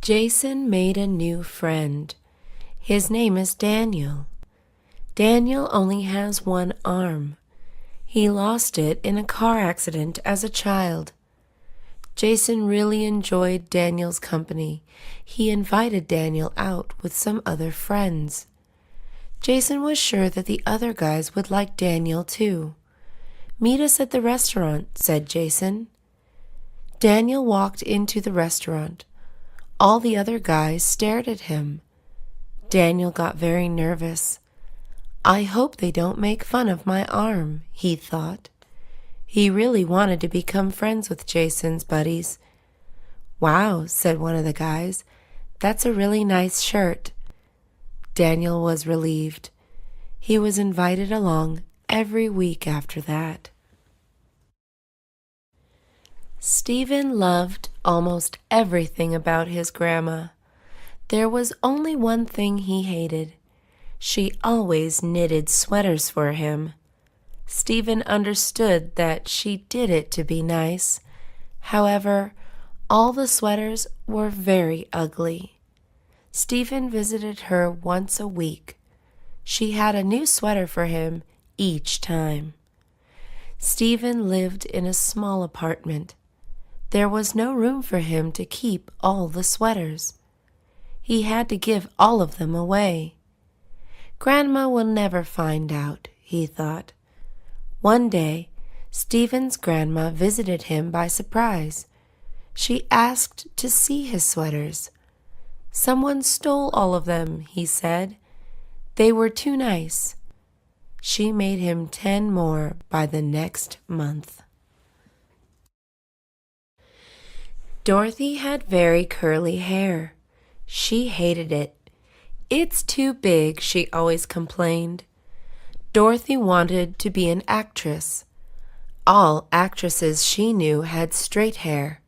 Jason made a new friend. His name is Daniel. Daniel only has one arm. He lost it in a car accident as a child. Jason really enjoyed Daniel's company. He invited Daniel out with some other friends. Jason was sure that the other guys would like Daniel too. "Meet us at the restaurant," said Jason. Daniel walked into the restaurant. All the other guys stared at him. Daniel got very nervous. "I hope they don't make fun of my arm," he thought. He really wanted to become friends with Jason's buddies. "Wow," said one of the guys. "That's a really nice shirt." Daniel was relieved. He was invited along every week after that. Stephen loved almost everything about his grandma. There was only one thing he hated. She always knitted sweaters for him. Stephen understood that she did it to be nice. However, all the sweaters were very ugly. Stephen visited her once a week. She had a new sweater for him each time. Stephen lived in a small apartment. There was no room for him to keep all the sweaters. He had to give all of them away. Grandma will never find out, he thought. One day, Stephen's grandma visited him by surprise. She asked to see his sweaters. "Someone stole all of them," he said. "They were too nice." She made him 10 more by the next month. Dorothy had very curly hair. She hated it. "It's too big," she always complained. Dorothy wanted to be an actress. All actresses she knew had straight hair.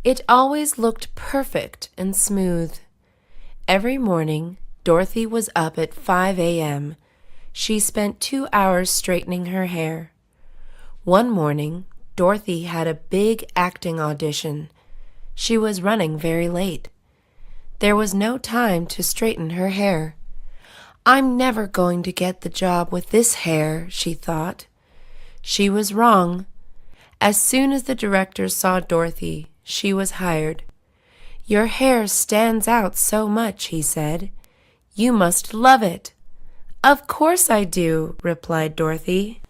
It always looked perfect and smooth. Every morning, Dorothy was up at 5 a.m. She spent 2 hours straightening her hair. One morning, Dorothy had a big acting audition. She was running very late. There was no time to straighten her hair. "I'm never going to get the job with this hair," she thought. She was wrong. As soon as the director saw Dorothy, she was hired. "Your hair stands out so much," he said. "You must love it." "Of course I do," replied Dorothy.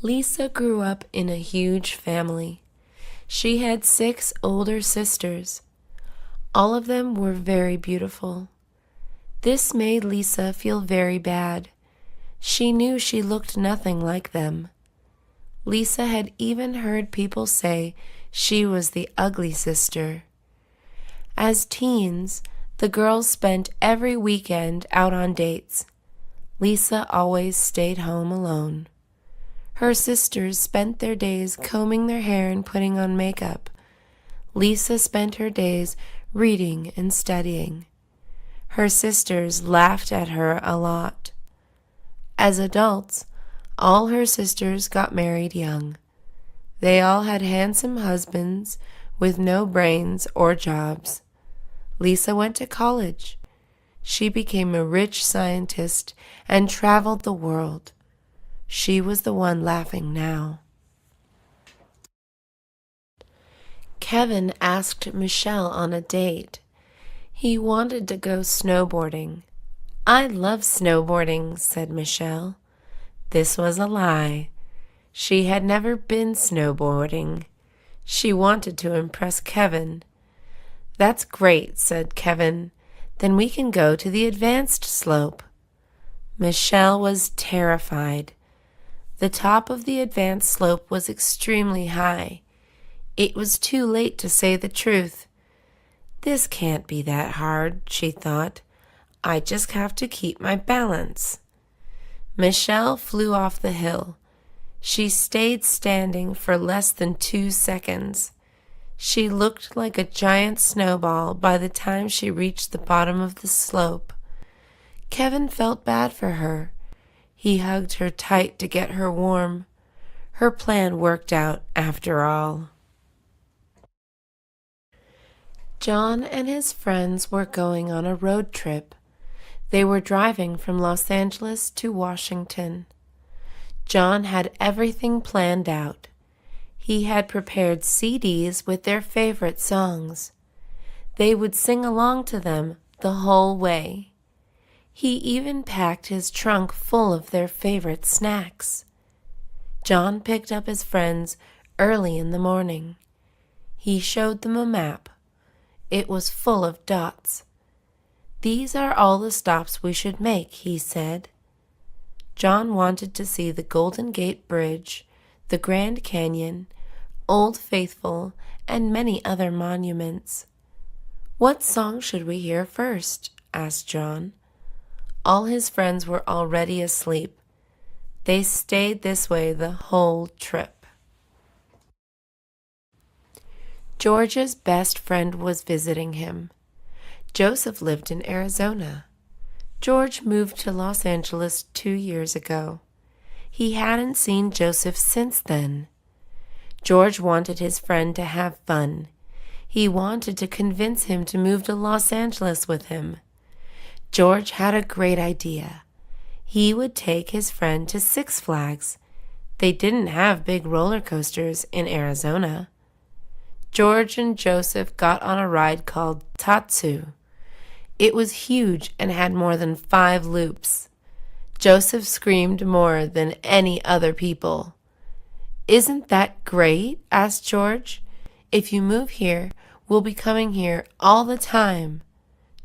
Lisa grew up in a huge family. She had 6 older sisters. All of them were very beautiful. This made Lisa feel very bad. She knew she looked nothing like them. Lisa had even heard people say she was the ugly sister. As teens, the girls spent every weekend out on dates. Lisa always stayed home alone. Her sisters spent their days combing their hair and putting on makeup. Lisa spent her days reading and studying. Her sisters laughed at her a lot. As adults, all her sisters got married young. They all had handsome husbands with no brains or jobs. Lisa went to college. She became a rich scientist and traveled the world. She was the one laughing now. Kevin asked Michelle on a date. He wanted to go snowboarding. "I love snowboarding," said Michelle. This was a lie. She had never been snowboarding. She wanted to impress Kevin. "That's great," said Kevin. "Then we can go to the advanced slope." Michelle was terrified. The top of the advanced slope was extremely high. It was too late to say the truth. "This can't be that hard," she thought. "I just have to keep my balance." Michelle flew off the hill. She stayed standing for less than 2 seconds. She looked like a giant snowball by the time she reached the bottom of the slope. Kevin felt bad for her. He hugged her tight to get her warm. Her plan worked out after all. John and his friends were going on a road trip. They were driving from Los Angeles to Washington. John had everything planned out. He had prepared CDs with their favorite songs. They would sing along to them the whole way. He even packed his trunk full of their favorite snacks. John picked up his friends early in the morning. He showed them a map. It was full of dots. "These are all the stops we should make," he said. John wanted to see the Golden Gate Bridge, the Grand Canyon, Old Faithful, and many other monuments. "What song should we hear first?" asked John. All his friends were already asleep. They stayed this way the whole trip. George's best friend was visiting him. Joseph lived in Arizona. George moved to Los Angeles 2 years ago. He hadn't seen Joseph since then. George wanted his friend to have fun. He wanted to convince him to move to Los Angeles with him. George had a great idea. He would take his friend to Six Flags. They didn't have big roller coasters in Arizona. George and Joseph got on a ride called Tatsu. It was huge and had more than 5 loops. Joseph screamed more than any other people. "Isn't that great?" asked George. "If you move here, we'll be coming here all the time."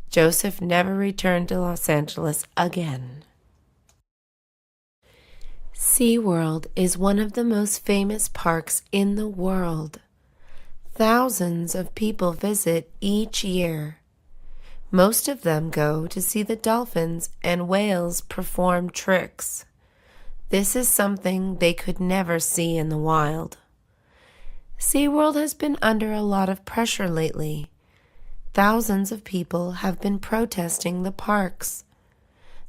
Joseph never returned to Los Angeles again. SeaWorld is one of the most famous parks in the world. Thousands of people visit each year. Most of them go to see the dolphins and whales perform tricks. This is something they could never see in the wild. SeaWorld has been under a lot of pressure lately. Thousands of people have been protesting the parks.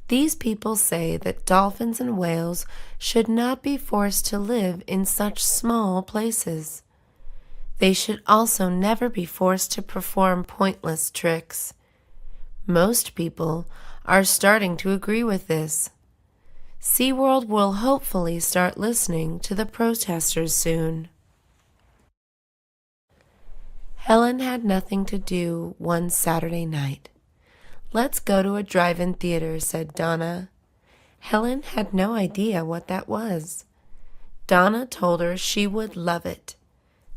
These people say that dolphins and whales should not be forced to live in such small places. They should also never be forced to perform pointless tricks. Most people are starting to agree with this. SeaWorld will hopefully start listening to the protesters soon. Helen had nothing to do one Saturday night. "Let's go to a drive-in theater," said Donna. Helen had no idea what that was. Donna told her she would love it.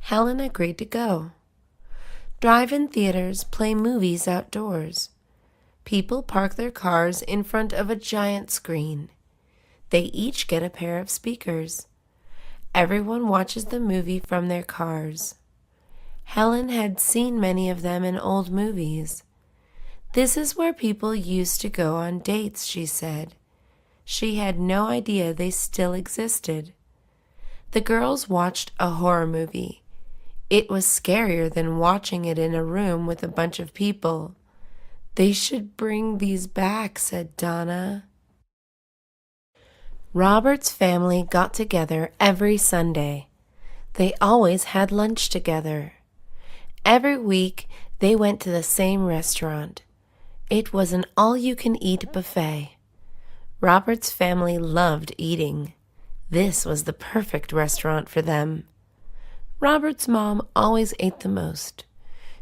Helen agreed to go. Drive-in theaters play movies outdoors. People park their cars in front of a giant screen. They each get a pair of speakers. Everyone watches the movie from their cars. Helen had seen many of them in old movies. "This is where people used to go on dates," she said. She had no idea they still existed. The girls watched a horror movie. It was scarier than watching it in a room with a bunch of people. "They should bring these back," said Donna. Robert's family got together every Sunday. They always had lunch together. Every week they went to the same restaurant. It was an all-you-can-eat buffet. Robert's family loved eating. This was the perfect restaurant for them. Robert's mom always ate the most.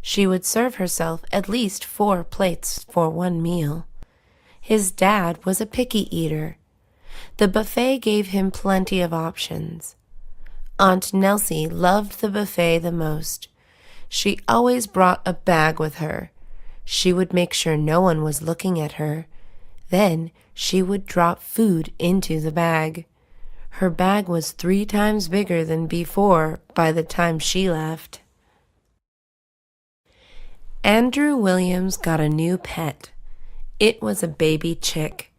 She would serve herself at least 4 plates for one meal. His dad was a picky eater. The buffet gave him plenty of options. Aunt Nelsie loved the buffet the most. She always brought a bag with her. She would make sure no one was looking at her. Then she would drop food into the bag. Her bag was 3 times bigger than before by the time she left. Andrew Williams got a new pet. It was a baby chick.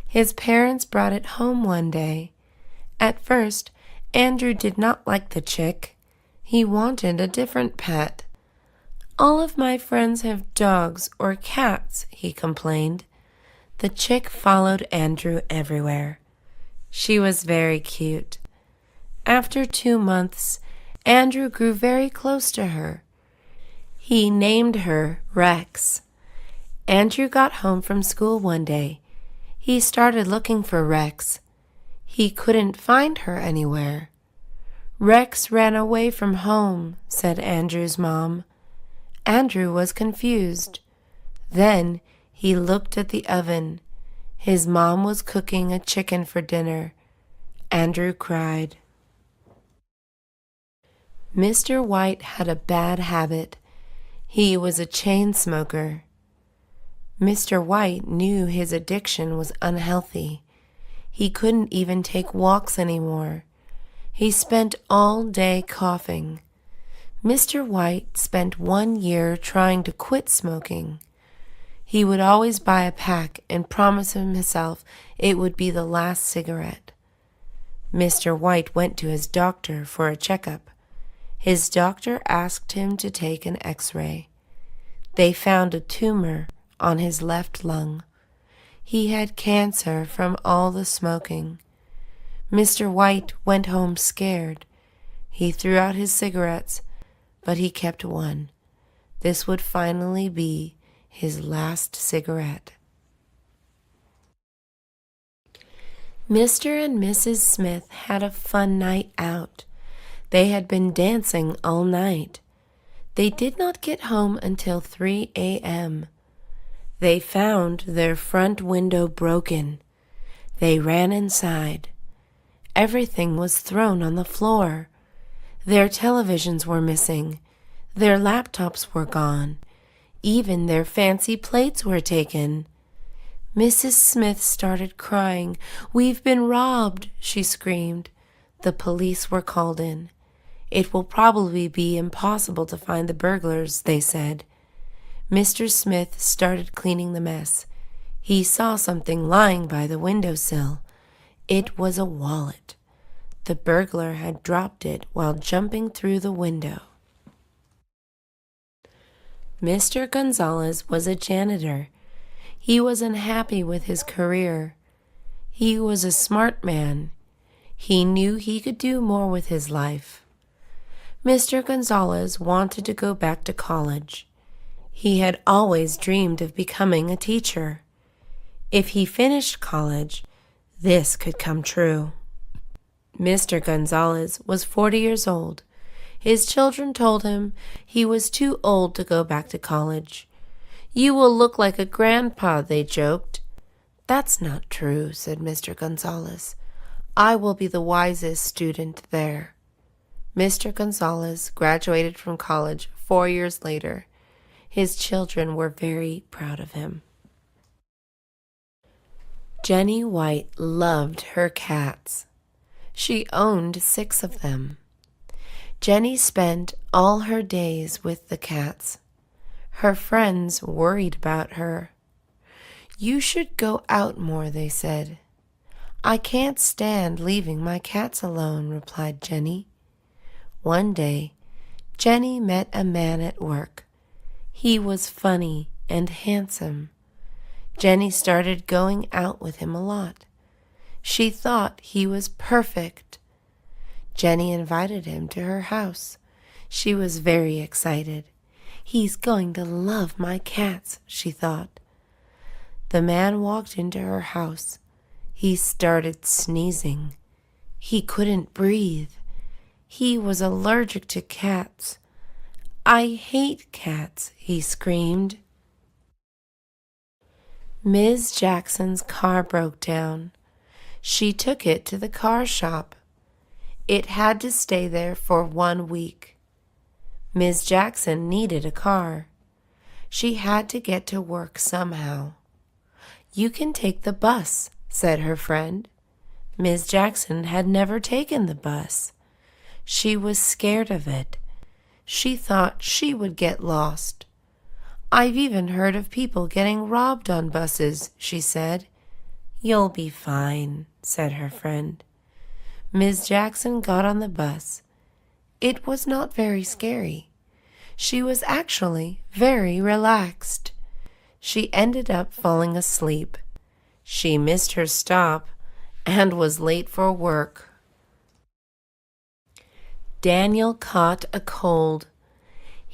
His parents brought it home one day. At first, Andrew did not like the chick. He wanted a different pet. "All of my friends have dogs or cats," he complained. The chick followed Andrew everywhere. She was very cute. After 2 months, Andrew grew very close to her. He named her Rex. Andrew got home from school one day. He started looking for Rex. He couldn't find her anywhere. Rex ran away from home, said Andrew's mom. Andrew was confused. Then he looked at the oven. His mom was cooking a chicken for dinner. Andrew cried. Mr. White had a bad habit. He was a chain smoker. Mr. White knew his addiction was unhealthy. He couldn't even take walks anymore. He spent all day coughing. Mr. White spent 1 year trying to quit smoking. He would always buy a pack and promise himself it would be the last cigarette. Mr. White went to his doctor for a checkup. His doctor asked him to take an X-ray. They found a tumor on his left lung. He had cancer from all the smoking. Mr. White went home scared. He threw out his cigarettes, but he kept one. This would finally be his last cigarette. Mr. and Mrs. Smith had a fun night out. They had been dancing all night. They did not get home until 3 a.m. They found their front window broken. They ran inside. Everything was thrown on the floor. Their televisions were missing. Their laptops were gone. Even their fancy plates were taken. Mrs. Smith started crying. "We've been robbed," she screamed. The police were called in. "It will probably be impossible to find the burglars," they said. Mr. Smith started cleaning the mess. He saw something lying by the windowsill. It was a wallet. The burglar had dropped it while jumping through the window. Mr. Gonzalez was a janitor. He was unhappy with his career. He was a smart man. He knew he could do more with his life. Mr. Gonzalez wanted to go back to college. He had always dreamed of becoming a teacher. If he finished college, this could come true. Mr. Gonzalez was 40 years old. His children told him he was too old to go back to college. "You will look like a grandpa," they joked. "That's not true," said Mr. Gonzalez. "I will be the wisest student there." Mr. Gonzalez graduated from college 4 years later. His children were very proud of him. Jenny White loved her cats. She owned 6 of them. Jenny spent all her days with the cats. Her friends worried about her. "You should go out more," they said. "I can't stand leaving my cats alone," replied Jenny. One day, Jenny met a man at work. He was funny and handsome. Jenny started going out with him a lot. She thought he was perfect. Jenny invited him to her house. She was very excited. "He's going to love my cats," she thought. The man walked into her house. He started sneezing. He couldn't breathe. He was allergic to cats. "I hate cats," he screamed. Ms. Jackson's car broke down. She took it to the car shop. It had to stay there for 1 week. Ms. Jackson needed a car. She had to get to work somehow. "You can take the bus," said her friend. Ms. Jackson had never taken the bus. She was scared of it. She thought she would get lost. "I've even heard of people getting robbed on buses," she said. "You'll be fine," said her friend. Ms. Jackson got on the bus. It was not very scary. She was actually very relaxed. She ended up falling asleep. She missed her stop and was late for work. Daniel caught a cold.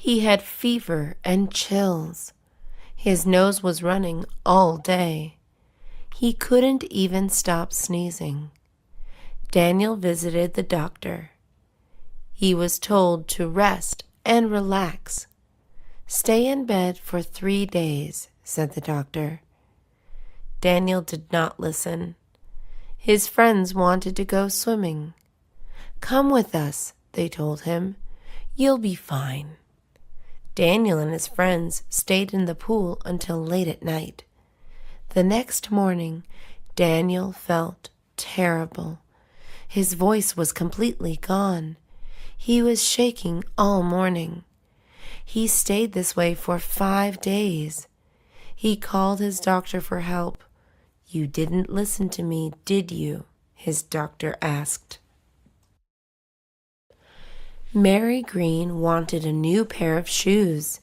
He had fever and chills. His nose was running all day. He couldn't even stop sneezing. Daniel visited the doctor. He was told to rest and relax. "Stay in bed for 3 days," said the doctor. Daniel did not listen. His friends wanted to go swimming. "Come with us," they told him. "You'll be fine." Daniel and his friends stayed in the pool until late at night. The next morning, Daniel felt terrible. His voice was completely gone. He was shaking all morning. He stayed this way for 5 days. He called his doctor for help. "You didn't listen to me, did you?" his doctor asked. Mary Green wanted a new pair of shoes.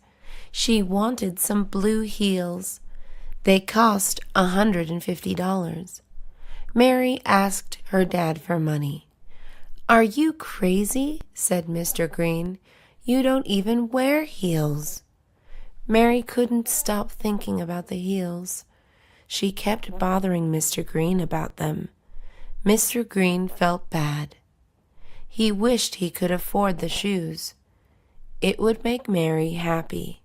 She wanted some blue heels. They cost $150. Mary asked her dad for money. "Are you crazy?" said Mr. Green. "You don't even wear heels." Mary couldn't stop thinking about the heels. She kept bothering Mr. Green about them. Mr. Green felt bad. He wished he could afford the shoes. It would make Mary happy.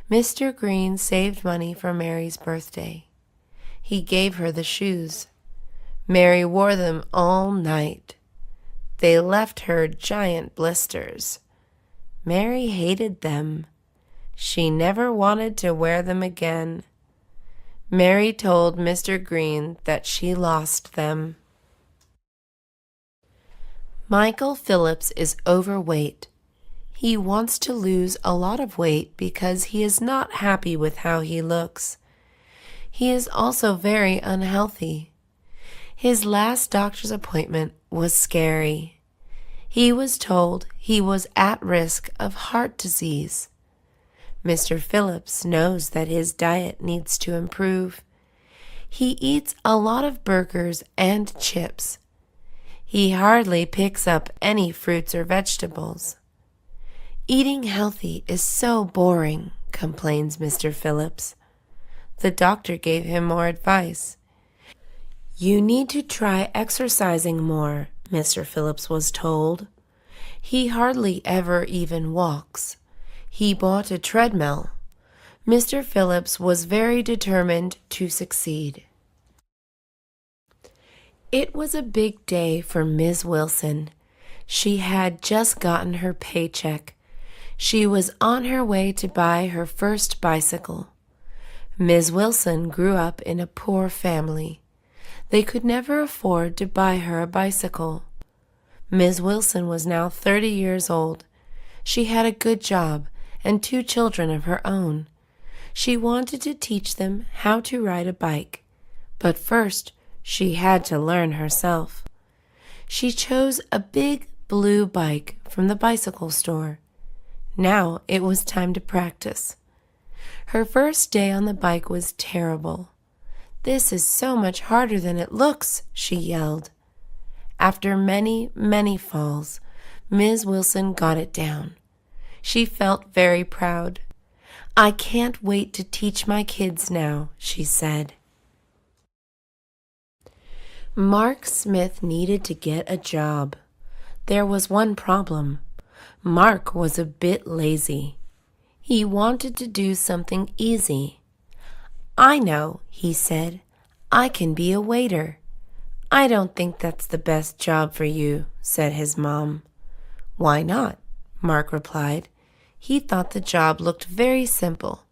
Mr. Green saved money for Mary's birthday. He gave her the shoes. Mary wore them all night. They left her giant blisters. Mary hated them. She never wanted to wear them again. Mary told Mr. Green that she lost them. Michael Phillips is overweight. He wants to lose a lot of weight because he is not happy with how he looks. He is also very unhealthy. His last doctor's appointment was scary. He was told he was at risk of heart disease. Mr. Phillips knows that his diet needs to improve. He eats a lot of burgers and chips. He hardly picks up any fruits or vegetables. "Eating healthy is so boring," complains Mr. Phillips. The doctor gave him more advice. "You need to try exercising more," Mr. Phillips was told. He hardly ever even walks. He bought a treadmill. Mr. Phillips was very determined to succeed. It was a big day for Ms. Wilson. She had just gotten her paycheck. She was on her way to buy her first bicycle. Ms. Wilson grew up in a poor family. They could never afford to buy her a bicycle. Ms. Wilson was now 30 years old. She had a good job and 2 children of her own. She wanted to teach them how to ride a bike, but first she had to learn herself. She chose a big blue bike from the bicycle store. Now it was time to practice. Her first day on the bike was terrible. "This is so much harder than it looks," she yelled. After many, many falls, Ms. Wilson got it down. She felt very proud. "I can't wait to teach my kids now," she said. Mark Smith needed to get a job. There was one problem. Mark was a bit lazy. He wanted to do something easy. "I know," he said. "I can be a waiter." "I don't think that's the best job for you," said his mom. "Why not?" Mark replied. He thought the job looked very simple.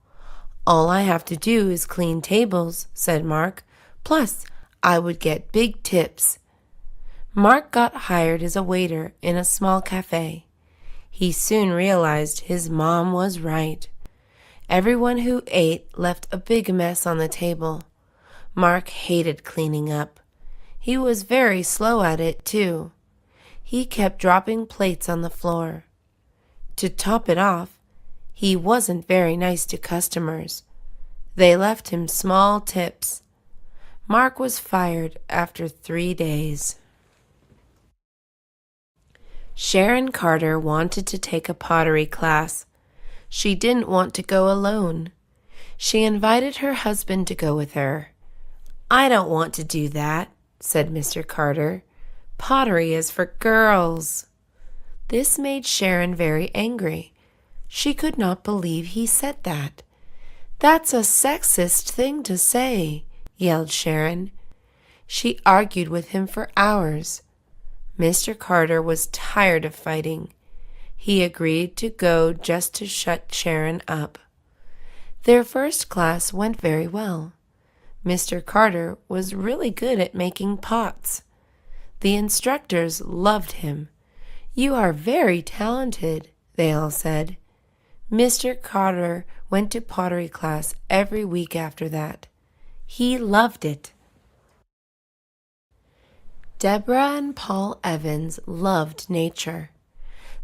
"All I have to do is clean tables," said Mark. "Plus, I would get big tips." Mark got hired as a waiter in a small cafe. He soon realized his mom was right. Everyone who ate left a big mess on the table. Mark hated cleaning up. He was very slow at it, too. He kept dropping plates on the floor. To top it off, he wasn't very nice to customers. They left him small tips. Mark was fired after 3 days. Sharon Carter wanted to take a pottery class. She didn't want to go alone. She invited her husband to go with her. "I don't want to do that," said Mr. Carter. "Pottery is for girls." This made Sharon very angry. She could not believe he said that. "That's a sexist thing to say," yelled Sharon. She argued with him for hours. Mr. Carter was tired of fighting. He agreed to go just to shut Sharon up. Their first class went very well. Mr. Carter was really good at making pots. The instructors loved him. "You are very talented," they all said. Mr. Carter went to pottery class every week after that. He loved it. Deborah and Paul Evans loved nature.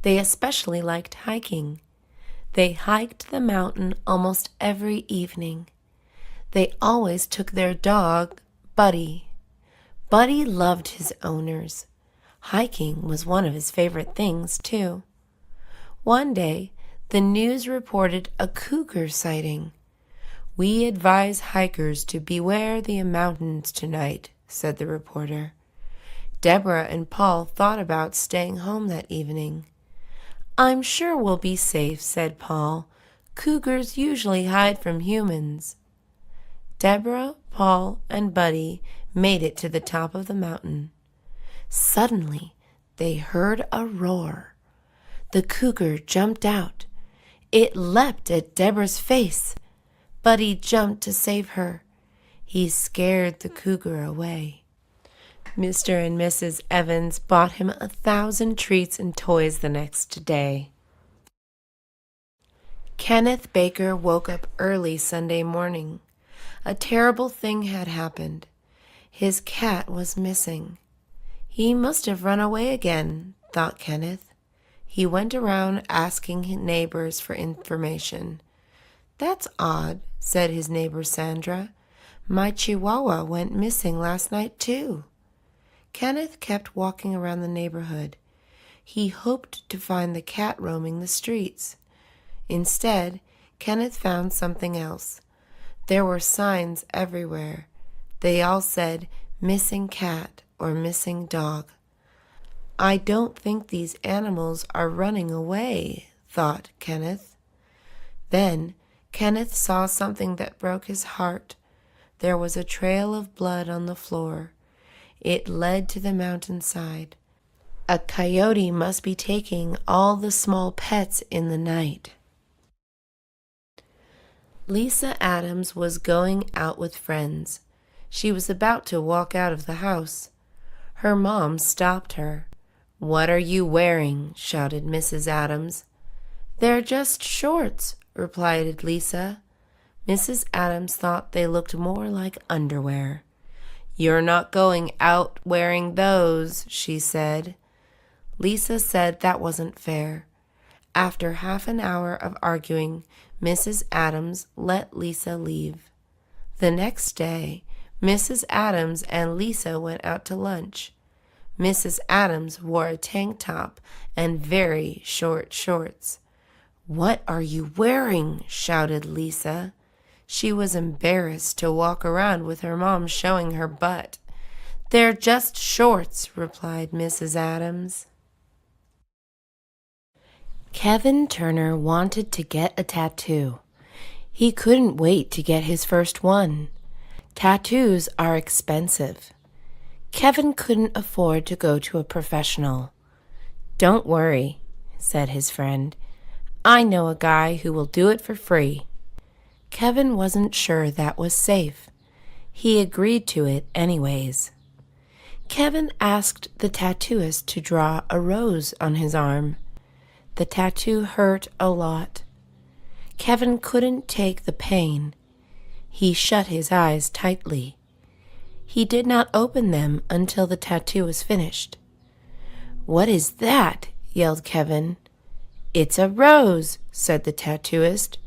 They especially liked hiking. They hiked the mountain almost every evening. They always took their dog, Buddy. Buddy loved his owners. Hiking was one of his favorite things, too. One day, the news reported a cougar sighting. "We advise hikers to beware the mountains tonight," said the reporter. Deborah and Paul thought about staying home that evening. "I'm sure we'll be safe," said Paul. "Cougars usually hide from humans." Deborah, Paul, and Buddy made it to the top of the mountain. Suddenly, they heard a roar. The cougar jumped out. It leapt at Deborah's face. Buddy jumped to save her. He scared the cougar away. Mr. and Mrs. Evans bought him 1,000 treats and toys the next day. Kenneth Baker woke up early Sunday morning. A terrible thing had happened. His cat was missing. "He must have run away again," thought Kenneth. He went around asking his neighbors for information. "That's odd," said his neighbor Sandra. "My Chihuahua went missing last night, too." Kenneth kept walking around the neighborhood. He hoped to find the cat roaming the streets. Instead, Kenneth found something else. There were signs everywhere. They all said, "Missing cat" or "Missing dog." "I don't think these animals are running away," thought Kenneth. Then Kenneth saw something that broke his heart. There was a trail of blood on the floor. It led to the mountainside. A coyote must be taking all the small pets in the night. Lisa Adams was going out with friends. She was about to walk out of the house. Her mom stopped her. "What are you wearing?" shouted Mrs. Adams. "They're just shorts," replied Lisa. Mrs. Adams thought they looked more like underwear. "You're not going out wearing those," she said. Lisa said that wasn't fair. After half an hour of arguing, Mrs. Adams let Lisa leave. The next day, Mrs. Adams and Lisa went out to lunch. Mrs. Adams wore a tank top and very short shorts. "What are you wearing?" shouted Lisa. She was embarrassed to walk around with her mom showing her butt. "They're just shorts," replied Mrs. Adams. Kevin Turner wanted to get a tattoo. He couldn't wait to get his first one. Tattoos are expensive. Kevin couldn't afford to go to a professional. "Don't worry," said his friend. "I know a guy who will do it for free." Kevin wasn't sure that was safe. He agreed to it anyways. Kevin asked the tattooist to draw a rose on his arm. The tattoo hurt a lot. Kevin couldn't take the pain. He shut his eyes tightly. He did not open them until the tattoo was finished. "What is that?" yelled Kevin. "It's a rose," said the tattooist.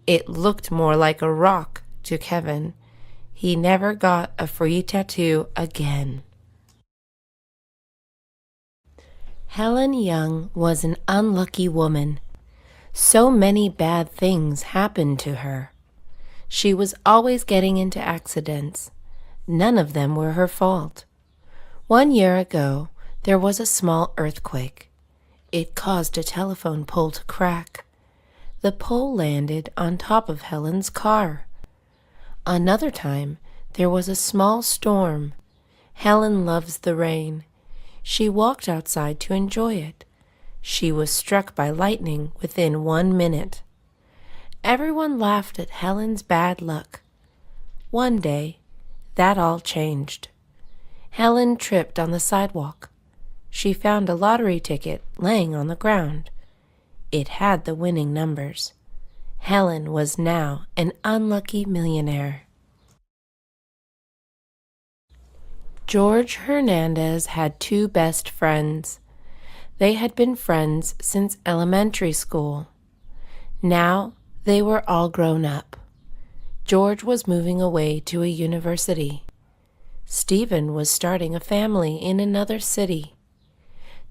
It looked more like a rock to Kevin. He never got a free tattoo again. Helen Young was an unlucky woman. So many bad things happened to her. She was always getting into accidents. None of them were her fault. 1 year ago, there was a small earthquake. It caused a telephone pole to crack. The pole landed on top of Helen's car. Another time, there was a small storm. Helen loves the rain. She walked outside to enjoy it. She was struck by lightning within 1 minute. Everyone laughed at Helen's bad luck. One day, that all changed. Helen tripped on the sidewalk. She found a lottery ticket laying on the ground. It had the winning numbers. Helen was now an unlucky millionaire. Jorge Hernandez had 2 best friends. They had been friends since elementary school. Now they were all grown up. George was moving away to a university. Stephen was starting a family in another city.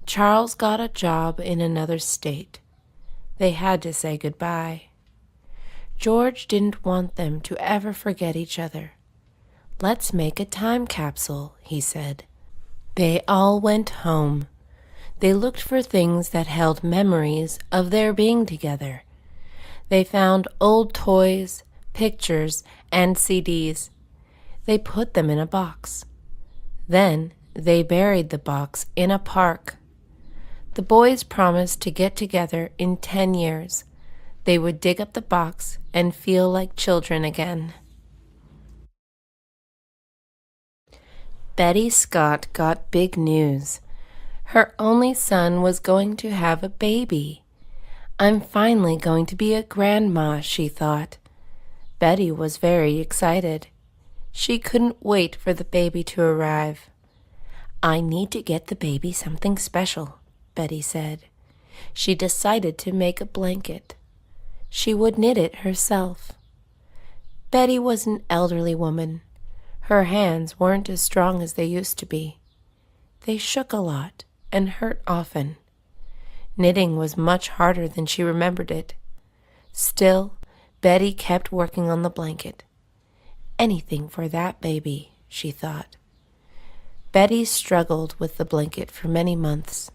Charles got a job in another state. They had to say goodbye. George didn't want them to ever forget each other. "Let's make a time capsule," he said. They all went home. They looked for things that held memories of their being together. They found old toys, pictures, and CDs. They put them in a box. Then they buried the box in a park. The boys promised to get together in 10 years. They would dig up the box and feel like children again. Betty Scott got big news. Her only son was going to have a baby. "I'm finally going to be a grandma," she thought. Betty was very excited. She couldn't wait for the baby to arrive. "I need to get the baby something special," Betty said. She decided to make a blanket. She would knit it herself. Betty was an elderly woman. Her hands weren't as strong as they used to be. They shook a lot and hurt often. Knitting was much harder than she remembered it. Still, Betty kept working on the blanket. "Anything for that baby," she thought. Betty struggled with the blanket for many months.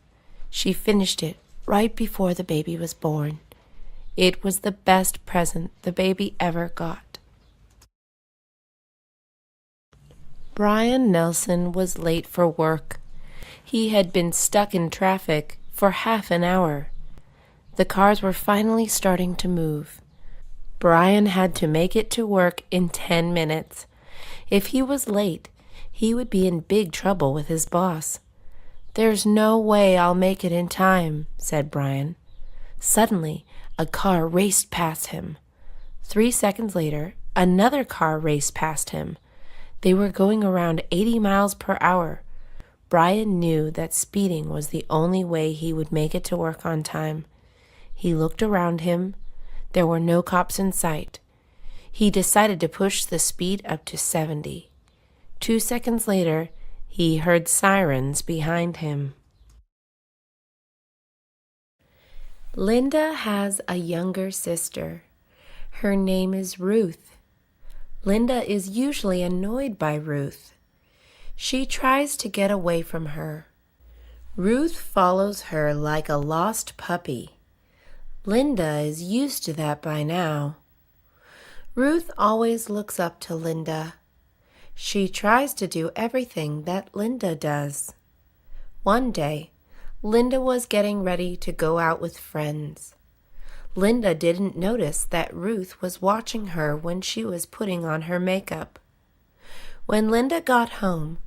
She finished it right before the baby was born. It was the best present the baby ever got. Brian Nelson was late for work. He had been stuck in traffic for half an hour. The cars were finally starting to move. Brian had to make it to work in 10 minutes. If he was late, he would be in big trouble with his boss. "There's no way I'll make it in time," said Brian. Suddenly, a car raced past him. 3 seconds later, another car raced past him. They were going around 80 miles per hour. Brian knew that speeding was the only way he would make it to work on time. He looked around him. There were no cops in sight. He decided to push the speed up to 70. 2 seconds later, he heard sirens behind him. Linda has a younger sister. Her name is Ruth. Linda is usually annoyed by Ruth. She tries to get away from her. Ruth follows her like a lost puppy. Linda is used to that by now. Ruth always looks up to Linda. She tries to do everything that Linda does. One day, Linda was getting ready to go out with friends. Linda didn't notice that Ruth was watching her when she was putting on her makeup. When Linda got home,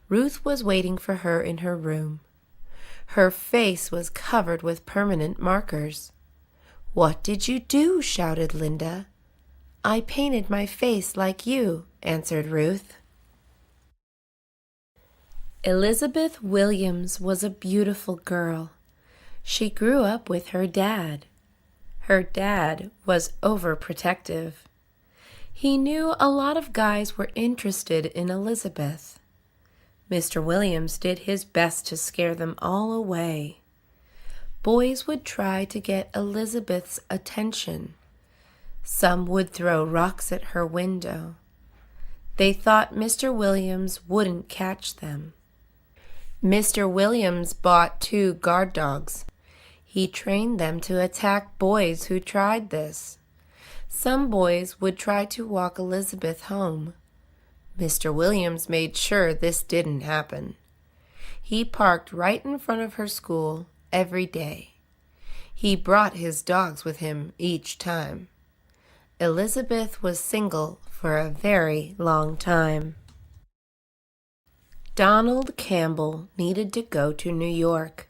Ruth was waiting for her in her room. Her face was covered with permanent markers. "What did you do?" shouted Linda. "I painted my face like you," answered Ruth. Elizabeth Williams was a beautiful girl. She grew up with her dad. Her dad was overprotective. He knew a lot of guys were interested in Elizabeth. Mr. Williams did his best to scare them all away. Boys would try to get Elizabeth's attention. Some would throw rocks at her window. They thought Mr. Williams wouldn't catch them. Mr. Williams bought 2 guard dogs. He trained them to attack boys who tried this. Some boys would try to walk Elizabeth home. Mr. Williams made sure this didn't happen. He parked right in front of her school every day. He brought his dogs with him each time. Elizabeth was single for a very long time. Donald Campbell needed to go to New York.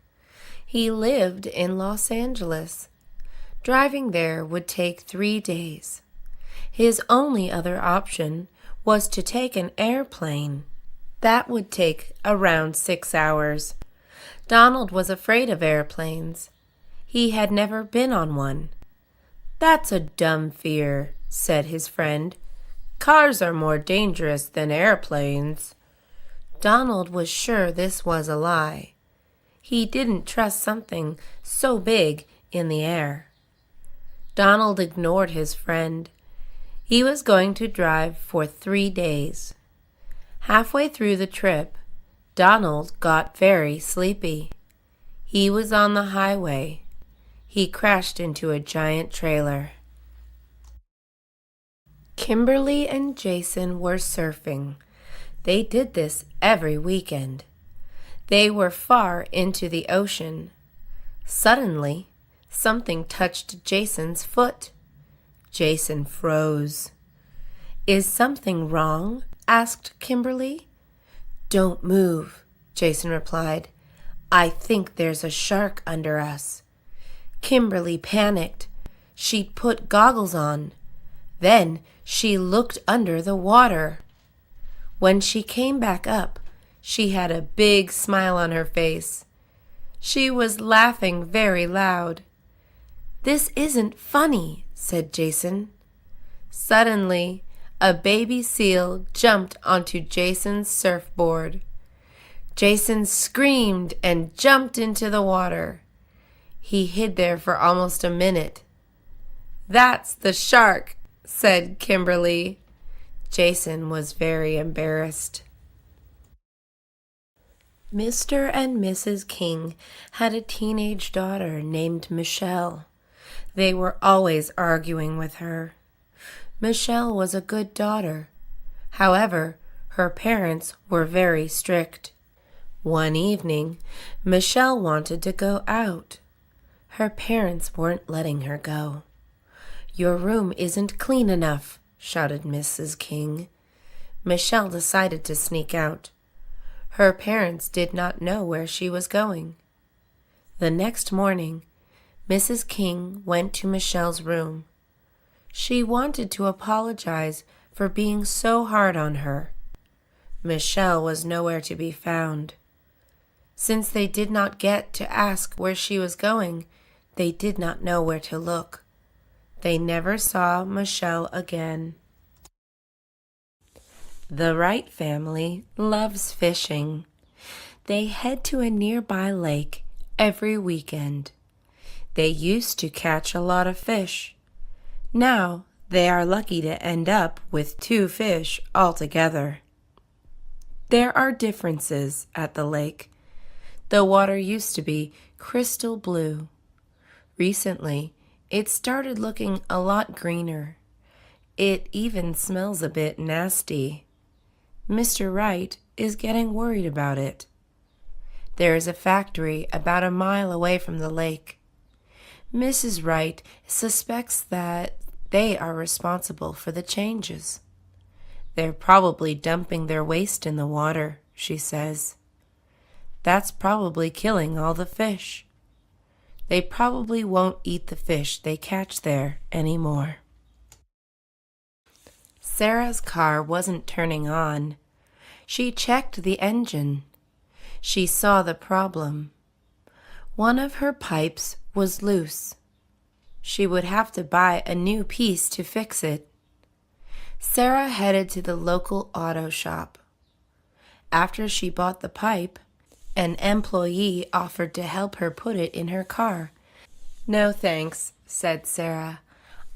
He lived in Los Angeles. Driving there would take 3 days. His only other option was to take an airplane. That would take around 6 hours. Donald was afraid of airplanes. He had never been on one. "That's a dumb fear," said his friend. "Cars are more dangerous than airplanes." Donald was sure this was a lie. He didn't trust something so big in the air. Donald ignored his friend. He was going to drive for 3 days. Halfway through the trip, Donald got very sleepy. He was on the highway. He crashed into a giant trailer. Kimberly and Jason were surfing. They did this every weekend. They were far into the ocean. Suddenly, something touched Jason's foot. Jason froze. "Is something wrong?" asked Kimberly. "Don't move," Jason replied. "I think there's a shark under us." Kimberly panicked. She'd put goggles on. Then she looked under the water. When she came back up, she had a big smile on her face. She was laughing very loud. "This isn't funny," said Jason. Suddenly, a baby seal jumped onto Jason's surfboard. Jason screamed and jumped into the water. He hid there for almost a minute. "That's the shark," said Kimberly. Jason was very embarrassed. Mr. and Mrs. King had a teenage daughter named Michelle. They were always arguing with her. Michelle was a good daughter. However, her parents were very strict. One evening, Michelle wanted to go out. Her parents weren't letting her go. "Your room isn't clean enough," shouted Mrs. King. Michelle decided to sneak out. Her parents did not know where she was going. The next morning, Mrs. King went to Michelle's room. She wanted to apologize for being so hard on her. Michelle was nowhere to be found. Since they did not get to ask where she was going, they did not know where to look. They never saw Michelle again. The Wright family loves fishing. They head to a nearby lake every weekend. They used to catch a lot of fish. Now they are lucky to end up with 2 fish altogether. There are differences at the lake. The water used to be crystal blue. Recently, it started looking a lot greener. It even smells a bit nasty. Mr. Wright is getting worried about it. There is a factory about a mile away from the lake. Mrs. Wright suspects that they are responsible for the changes. They're probably dumping their waste in the water, she says. That's probably killing all the fish. They probably won't eat the fish they catch there anymore. Sara's car wasn't turning on. She checked the engine. She saw the problem. One of her pipes was loose. She would have to buy a new piece to fix it. Sara headed to the local auto shop. After she bought the pipe, An employee offered to help her put it in her car. "No thanks," said Sara.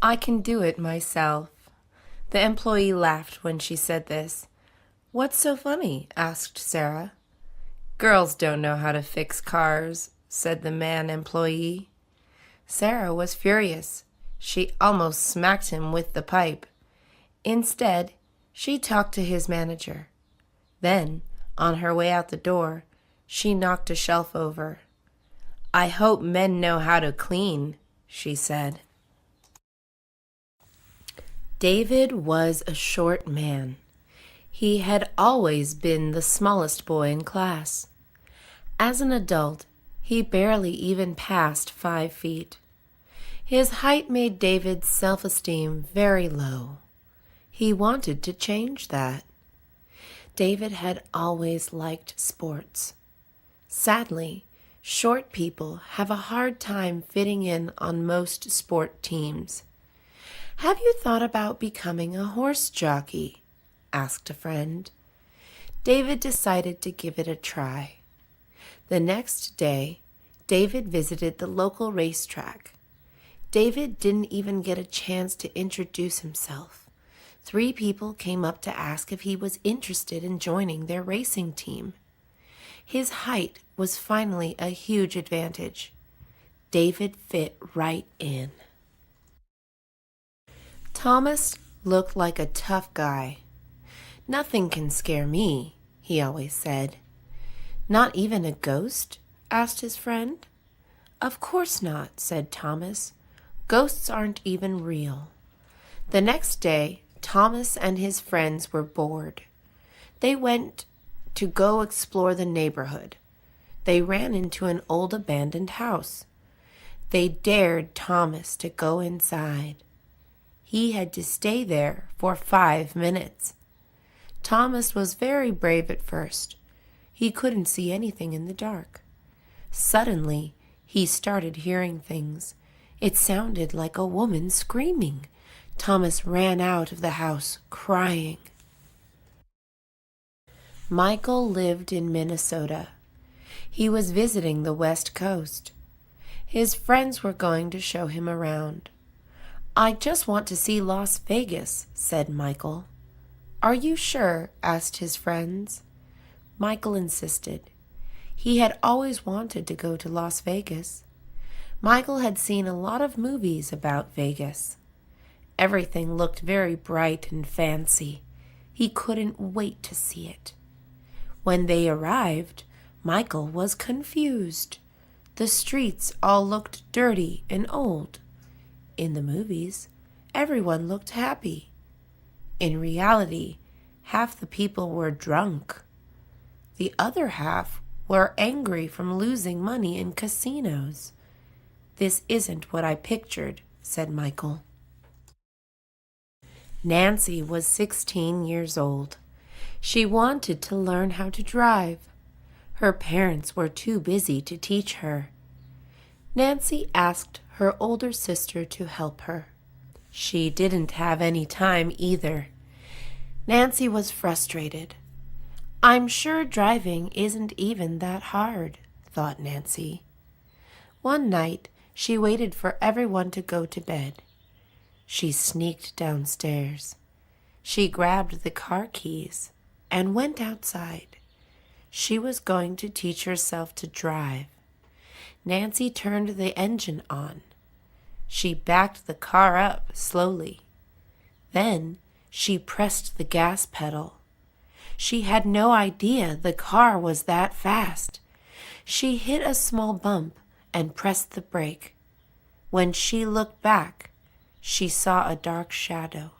"I can do it myself." The employee laughed when she said this. "What's so funny?" asked Sara. "Girls don't know how to fix cars," said the man employee. Sara was furious. She almost smacked him with the pipe. Instead, she talked to his manager. Then, on her way out the door, she knocked a shelf over. "I hope men know how to clean," she said. David was a short man. He had always been the smallest boy in class. As an adult, he barely even passed 5 feet. His height made David's self-esteem very low. He wanted to change that. David had always liked sports. Sadly, short people have a hard time fitting in on most sport teams. "Have you thought about becoming a horse jockey?" asked a friend. David decided to give it a try. The next day, David visited the local racetrack. David didn't even get a chance to introduce himself. 3 people came up to ask if he was interested in joining their racing team. His height was finally a huge advantage. David fit right in. Thomas looked like a tough guy. "Nothing can scare me," he always said. "Not even a ghost?" asked his friend. "Of course not," said Thomas. "Ghosts aren't even real." The next day, Thomas and his friends were bored. They went to go explore the neighborhood. They ran into an old abandoned house. They dared Thomas to go inside. He had to stay there for 5 minutes. Thomas was very brave at first. He couldn't see anything in the dark. Suddenly, he started hearing things. It sounded like a woman screaming. Thomas ran out of the house, crying. Michael lived in Minnesota. He was visiting the West Coast. His friends were going to show him around. "I just want to see Las Vegas," said Michael. "Are you sure?" asked his friends. Michael insisted. He had always wanted to go to Las Vegas. Michael had seen a lot of movies about Vegas. Everything looked very bright and fancy. He couldn't wait to see it. When they arrived, Michael was confused. The streets all looked dirty and old. In the movies, everyone looked happy. In reality, half the people were drunk. The other half were angry from losing money in casinos. "This isn't what I pictured," said Michael. Nancy was 16 years old. She wanted to learn how to drive. Her parents were too busy to teach her. Nancy asked her older sister to help her. She didn't have any time either. Nancy was frustrated. "I'm sure driving isn't even that hard," thought Nancy. One night, she waited for everyone to go to bed. She sneaked downstairs. She grabbed the car keys and went outside. She was going to teach herself to drive. Nancy turned the engine on. She backed the car up slowly. Then she pressed the gas pedal. She had no idea the car was that fast. She hit a small bump and pressed the brake. When she looked back, she saw a dark shadow.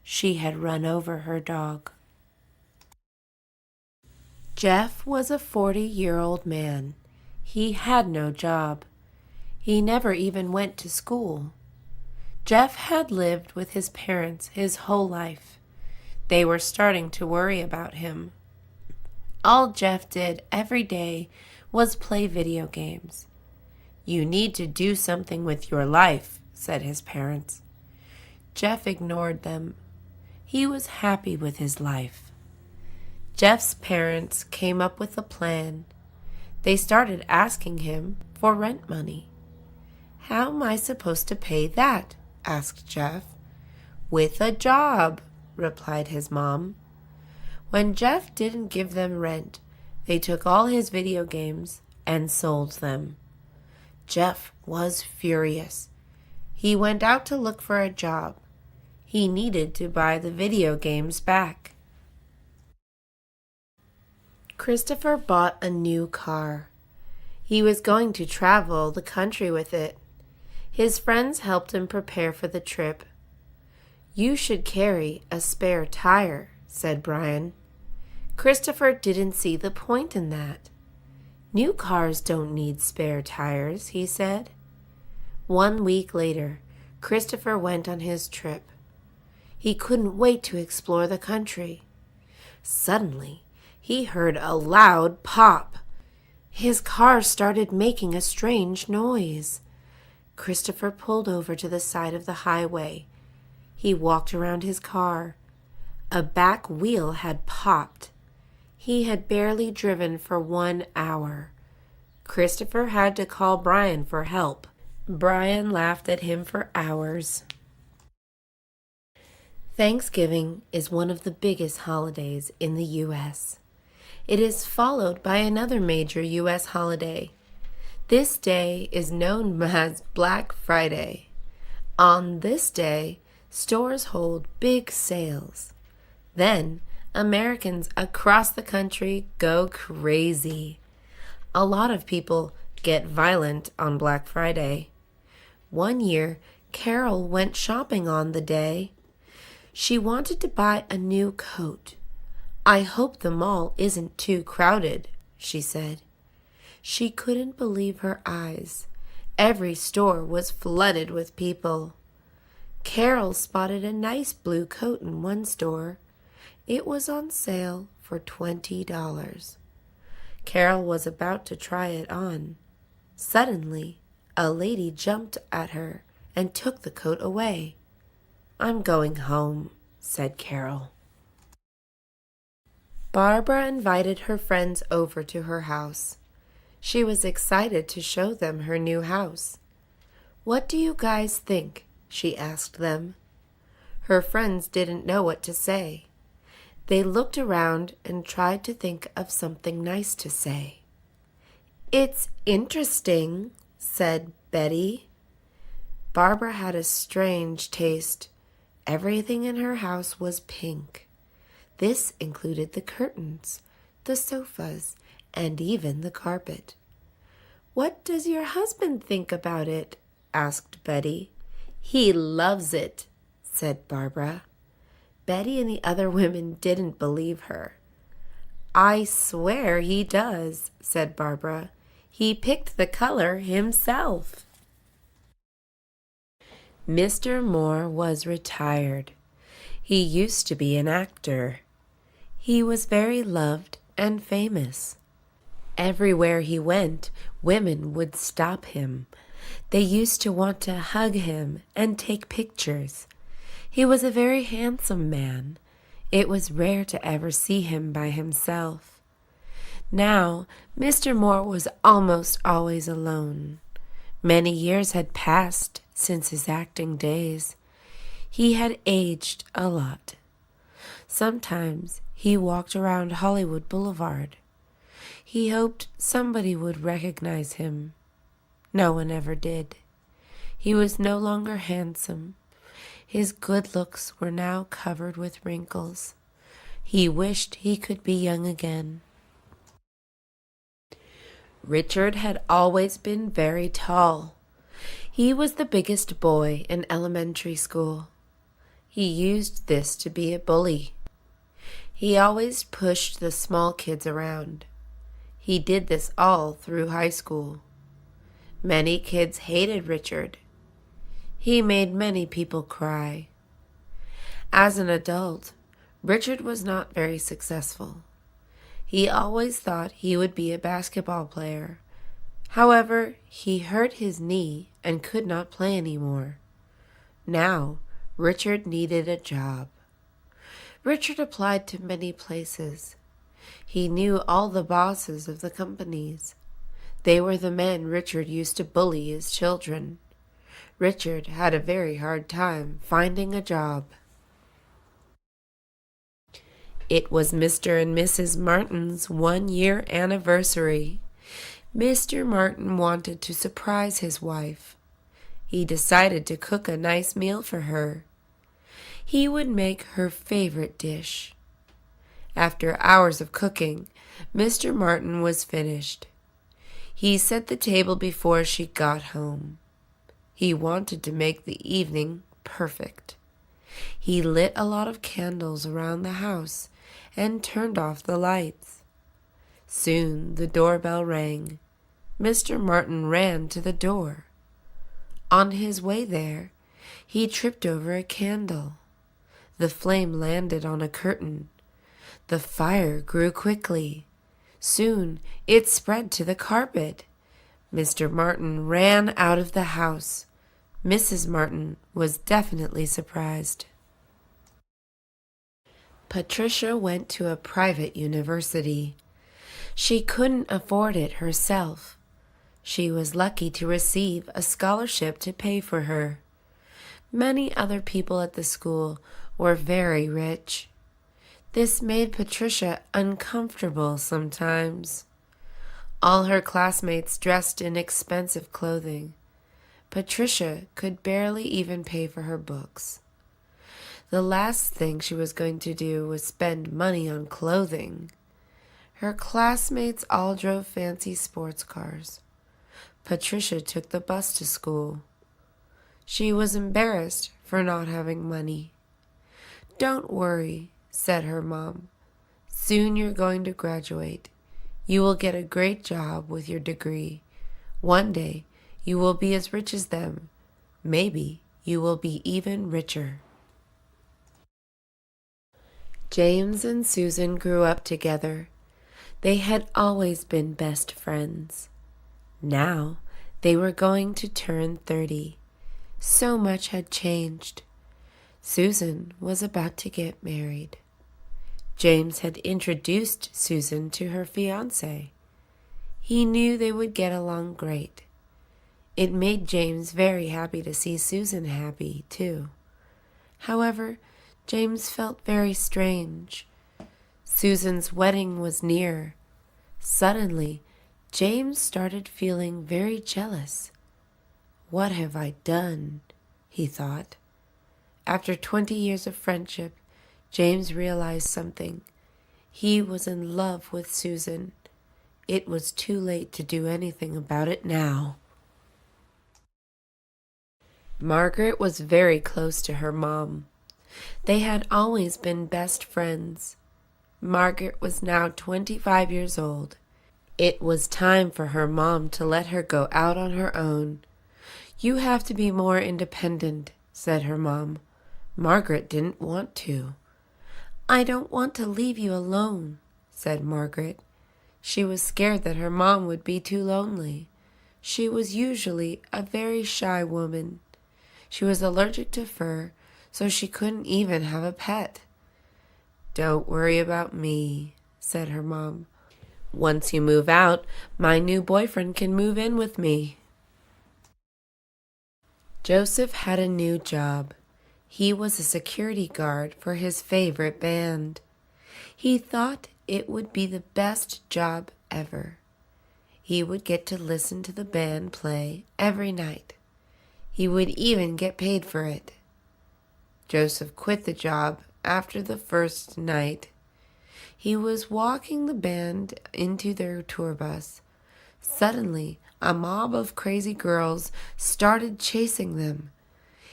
She had run over her dog. Jeff was a 40-year-old man. He had no job. He never even went to school. Jeff had lived with his parents his whole life. They were starting to worry about him. All Jeff did every day was play video games. "You need to do something with your life," said his parents. Jeff ignored them. He was happy with his life. Jeff's parents came up with a plan. They started asking him for rent money. "How am I supposed to pay that?" asked Jeff. "With a job," replied his mom. When Jeff didn't give them rent, they took all his video games and sold them. Jeff was furious. He went out to look for a job. He needed to buy the video games back. Christopher bought a new car. He was going to travel the country with it. His friends helped him prepare for the trip. "You should carry a spare tire," said Brian. Christopher didn't see the point in that. "New cars don't need spare tires," he said. 1 week later, Christopher went on his trip. He couldn't wait to explore the country. Suddenly, he heard a loud pop. His car started making a strange noise. Christopher pulled over to the side of the highway. He walked around his car. A back wheel had popped. He had barely driven for 1 hour. Christopher had to call Brian for help. Brian laughed at him for hours. Thanksgiving is one of the biggest holidays in the U.S. It is followed by another major U.S. holiday. This day is known as Black Friday. On this day, stores hold big sales. Then, Americans across the country go crazy. A lot of people get violent on Black Friday. One year, Carol went shopping on the day. She wanted to buy a new coat. "I hope the mall isn't too crowded," she said. She couldn't believe her eyes. Every store was flooded with people. Carol spotted a nice blue coat in one store. It was on sale for $20. Carol was about to try it on. Suddenly, a lady jumped at her and took the coat away. "I'm going home," said Carol. Barbara invited her friends over to her house. She was excited to show them her new house. "What do you guys think?" she asked them. Her friends didn't know what to say. They looked around and tried to think of something nice to say. "It's interesting," said Betty. Barbara had a strange taste. Everything in her house was pink. This included the curtains, the sofas, and even the carpet. "What does your husband think about it?" asked Betty. "He loves it," said Barbara. Betty and the other women didn't believe her. "I swear he does," said Barbara. "He picked the color himself." Mr. Moore was retired. He used to be an actor. He was very loved and famous. Everywhere he went, women would stop him. They used to want to hug him and take pictures. He was a very handsome man. It was rare to ever see him by himself. Now, Mr. Moore was almost always alone. Many years had passed since his acting days. He had aged a lot. Sometimes he walked around Hollywood Boulevard. He hoped somebody would recognize him. No one ever did. He was no longer handsome. His good looks were now covered with wrinkles. He wished he could be young again. Richard had always been very tall. He was the biggest boy in elementary school. He used this to be a bully. He always pushed the small kids around. He did this all through high school. Many kids hated Richard. He made many people cry. As an adult, Richard was not very successful. He always thought he would be a basketball player. However, he hurt his knee and could not play anymore. Now, Richard needed a job. Richard applied to many places. He knew all the bosses of the companies. They were the men Richard used to bully his children. Richard had a very hard time finding a job. It was Mr. and Mrs. Martin's 1-year anniversary. Mr. Martin wanted to surprise his wife. He decided to cook a nice meal for her. He would make her favorite dish. After hours of cooking, Mr. Martin was finished. He set the table before she got home. He wanted to make the evening perfect. He lit a lot of candles around the house and turned off the lights. Soon the doorbell rang. Mr. Martin ran to the door. On his way there, he tripped over a candle. The flame landed on a curtain. The fire grew quickly. Soon it spread to the carpet. Mr. Martin ran out of the house. Mrs. Martin was definitely surprised. Patricia went to a private university. She couldn't afford it herself. She was lucky to receive a scholarship to pay for her. Many other people at the school were very rich. This made Patricia uncomfortable sometimes. All her classmates dressed in expensive clothing. Patricia could barely even pay for her books. The last thing she was going to do was spend money on clothing. Her classmates all drove fancy sports cars. Patricia took the bus to school. She was embarrassed for not having money. "Don't worry," said her mom. "Soon you're going to graduate. You will get a great job with your degree. One day you will be as rich as them. Maybe you will be even richer." James and Susan grew up together. They had always been best friends. Now they were going to turn 30. So much had changed. Susan was about to get married. James had introduced Susan to her fiancé. He knew they would get along great. It made James very happy to see Susan happy, too. However, James felt very strange. Susan's wedding was near. Suddenly, James started feeling very jealous. "What have I done?" he thought. After 20 years of friendship, James realized something. He was in love with Susan. It was too late to do anything about it now. Margaret was very close to her mom. They had always been best friends. Margaret was now 25 years old. It was time for her mom to let her go out on her own. "You have to be more independent," said her mom. Margaret didn't want to. "I don't want to leave you alone," said Margaret. She was scared that her mom would be too lonely. She was usually a very shy woman. She was allergic to fur, so she couldn't even have a pet. "Don't worry about me," said her mom. "Once you move out, my new boyfriend can move in with me." Joseph had a new job. He was a security guard for his favorite band. He thought it would be the best job ever. He would get to listen to the band play every night. He would even get paid for it. Joseph quit the job after the first night. He was walking the band into their tour bus. Suddenly, a mob of crazy girls started chasing them.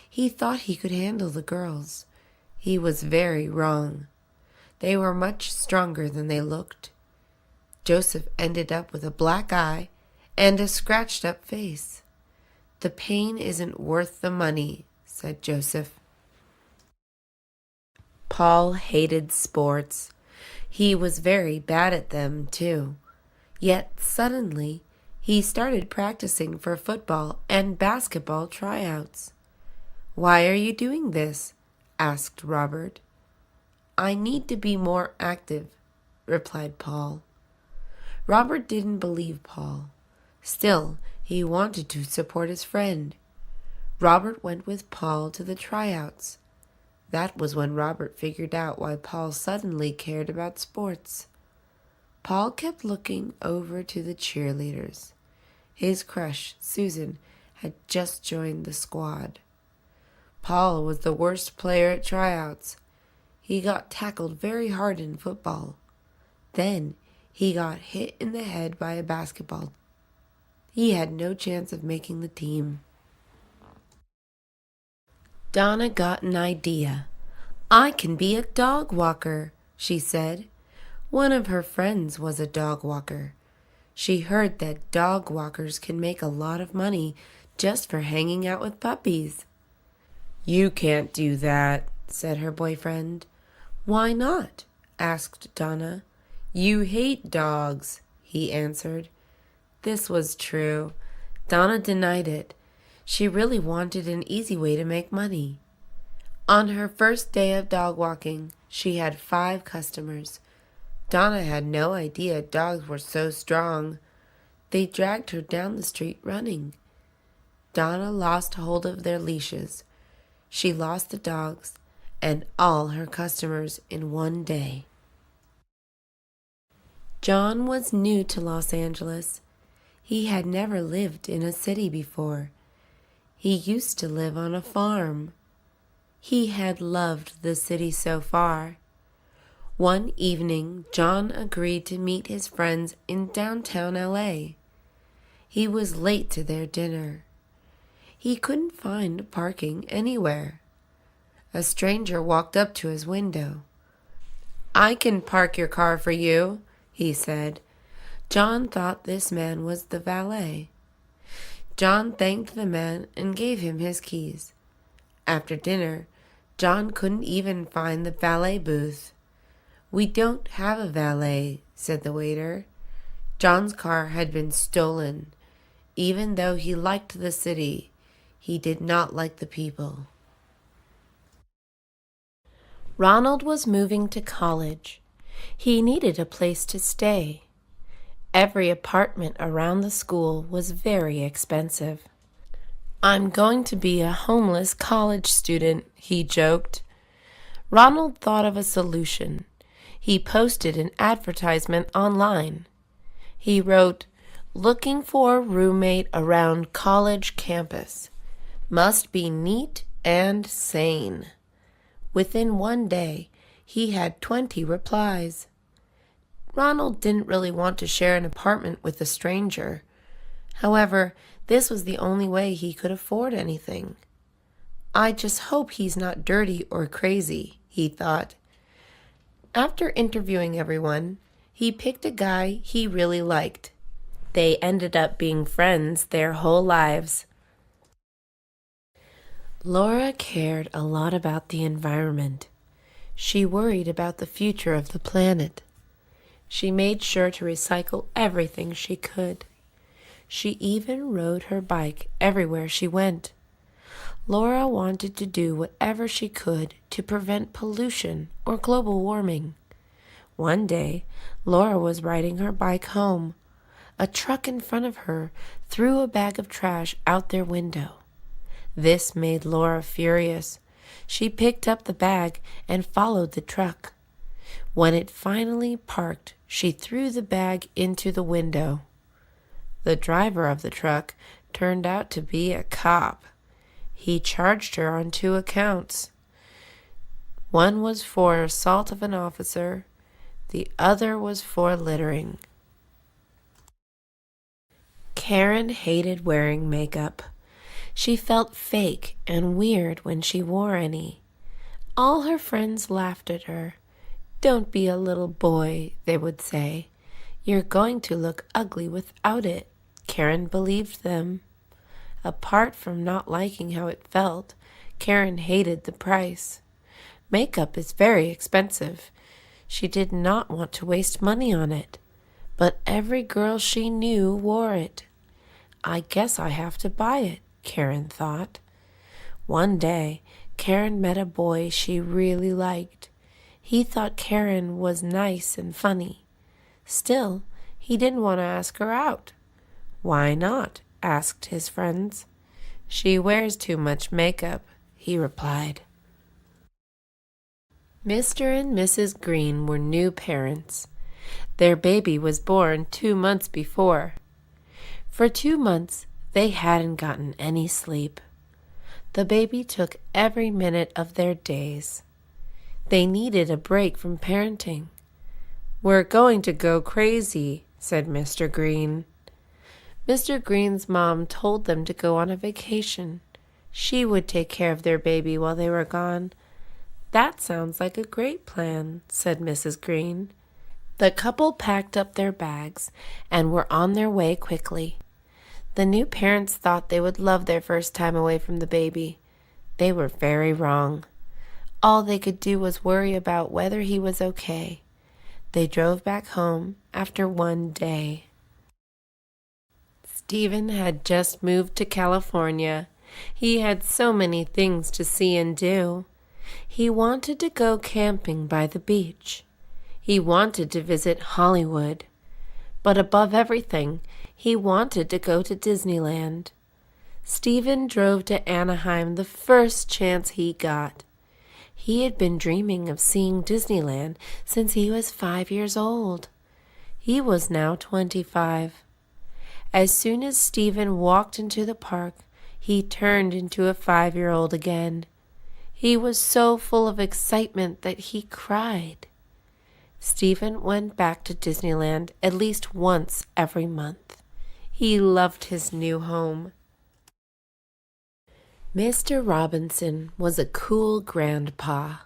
He thought he could handle the girls. He was very wrong. They were much stronger than they looked. Joseph ended up with a black eye and a scratched-up face. "The pain isn't worth the money," said Joseph. Paul hated sports. He was very bad at them, too. Yet suddenly, he started practicing for football and basketball tryouts. "Why are you doing this?" asked Robert. "I need to be more active," replied Paul. Robert didn't believe Paul. Still, he wanted to support his friend. Robert went with Paul to the tryouts. That was when Robert figured out why Paul suddenly cared about sports. Paul kept looking over to the cheerleaders. His crush, Susan, had just joined the squad. Paul was the worst player at tryouts. He got tackled very hard in football. Then he got hit in the head by a basketball. He had no chance of making the team. Donna got an idea. "I can be a dog walker," she said. One of her friends was a dog walker. She heard that dog walkers can make a lot of money just for hanging out with puppies. "You can't do that," said her boyfriend. "Why not?" asked Donna. "You hate dogs," he answered. This was true. Donna denied it. She really wanted an easy way to make money. On her first day of dog walking, she had 5 customers. Donna had no idea dogs were so strong. They dragged her down the street running. Donna lost hold of their leashes. She lost the dogs and all her customers in one day. John was new to Los Angeles. He had never lived in a city before. He used to live on a farm. He had loved the city so far. One evening, John agreed to meet his friends in downtown LA. He was late to their dinner. He couldn't find parking anywhere. A stranger walked up to his window. "I can park your car for you," he said. John thought this man was the valet. John thanked the man and gave him his keys. After dinner, John couldn't even find the valet booth. "We don't have a valet," said the waiter. John's car had been stolen. Even though he liked the city, he did not like the people. Ronald was moving to college. He needed a place to stay. Every apartment around the school was very expensive. "I'm going to be a homeless college student," he joked. Ronald thought of a solution. He posted an advertisement online. He wrote, "Looking for a roommate around college campus. Must be neat and sane." Within one day, he had 20 replies. Ronald didn't really want to share an apartment with a stranger. However, this was the only way he could afford anything. "I just hope he's not dirty or crazy," he thought. After interviewing everyone, he picked a guy he really liked. They ended up being friends their whole lives. Laura cared a lot about the environment. She worried about the future of the planet. She made sure to recycle everything she could. She even rode her bike everywhere she went. Laura wanted to do whatever she could to prevent pollution or global warming. One day, Laura was riding her bike home. A truck in front of her threw a bag of trash out their window. This made Laura furious. She picked up the bag and followed the truck. When it finally parked, she threw the bag into the window. The driver of the truck turned out to be a cop. He charged her on 2 accounts. One was for assault of an officer. The other was for littering. Karen hated wearing makeup. She felt fake and weird when she wore any. All her friends laughed at her. "Don't be a little boy," they would say. "You're going to look ugly without it." Karen believed them. Apart from not liking how it felt, Karen hated the price. Makeup is very expensive. She did not want to waste money on it. But every girl she knew wore it. "I guess I have to buy it," Karen thought. One day, Karen met a boy she really liked. He thought Karen was nice and funny. Still, he didn't want to ask her out. "Why not?" asked his friends. "She wears too much makeup," he replied. Mr. and Mrs. Green were new parents. Their baby was born 2 months before. For 2 months, they hadn't gotten any sleep. The baby took every minute of their days. They needed a break from parenting. "We're going to go crazy," said Mr. Green. Mr. Green's mom told them to go on a vacation. She would take care of their baby while they were gone. "That sounds like a great plan," said Mrs. Green. The couple packed up their bags and were on their way quickly. The new parents thought they would love their first time away from the baby. They were very wrong. All they could do was worry about whether he was okay. They drove back home after one day. Stephen had just moved to California. He had so many things to see and do. He wanted to go camping by the beach. He wanted to visit Hollywood. But above everything, he wanted to go to Disneyland. Stephen drove to Anaheim the first chance he got. He had been dreaming of seeing Disneyland since he was 5 years old. He was now 25. As soon as Stephen walked into the park, he turned into a 5-year-old again. He was so full of excitement that he cried. Stephen went back to Disneyland at least once every month. He loved his new home. Mr. Robinson was a cool grandpa.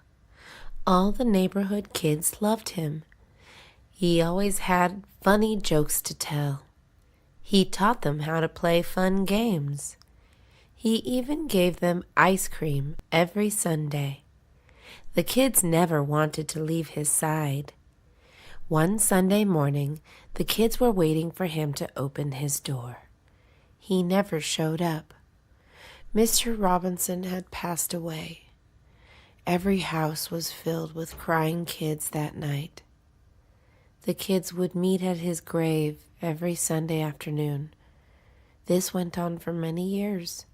All the neighborhood kids loved him. He always had funny jokes to tell. He taught them how to play fun games. He even gave them ice cream every Sunday. The kids never wanted to leave his side. One Sunday morning, the kids were waiting for him to open his door. He never showed up. Mr. Robinson had passed away. Every house was filled with crying kids that night. The kids would meet at his grave every Sunday afternoon. This went on for many years.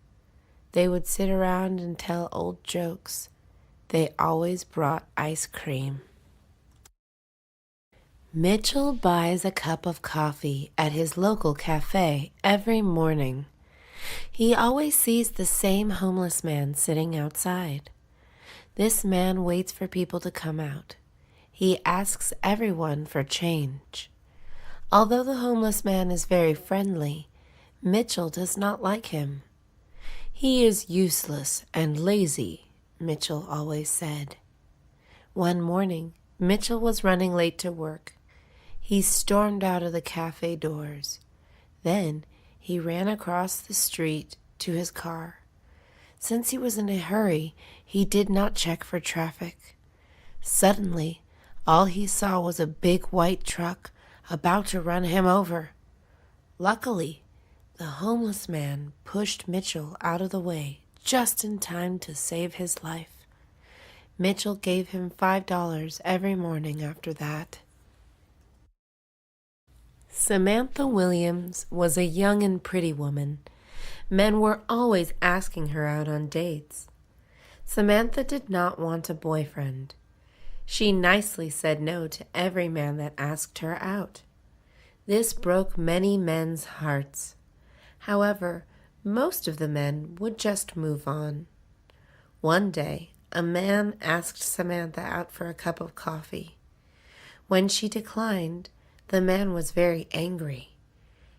They would sit around and tell old jokes. They always brought ice cream. Mitchell buys a cup of coffee at his local cafe every morning. He always sees the same homeless man sitting outside. This man waits for people to come out. He asks everyone for change. Although the homeless man is very friendly, Mitchell does not like him. "He is useless and lazy," Mitchell always said. One morning, Mitchell was running late to work. He stormed out of the cafe doors. Then he ran across the street to his car. Since he was in a hurry, he did not check for traffic. Suddenly, all he saw was a big white truck about to run him over. Luckily, the homeless man pushed Mitchell out of the way just in time to save his life. Mitchell gave him $5 every morning after that. Samantha Williams was a young and pretty woman. Men were always asking her out on dates. Samantha did not want a boyfriend. She nicely said no to every man that asked her out. This broke many men's hearts. However, most of the men would just move on. One day, a man asked Samantha out for a cup of coffee. When she declined, the man was very angry.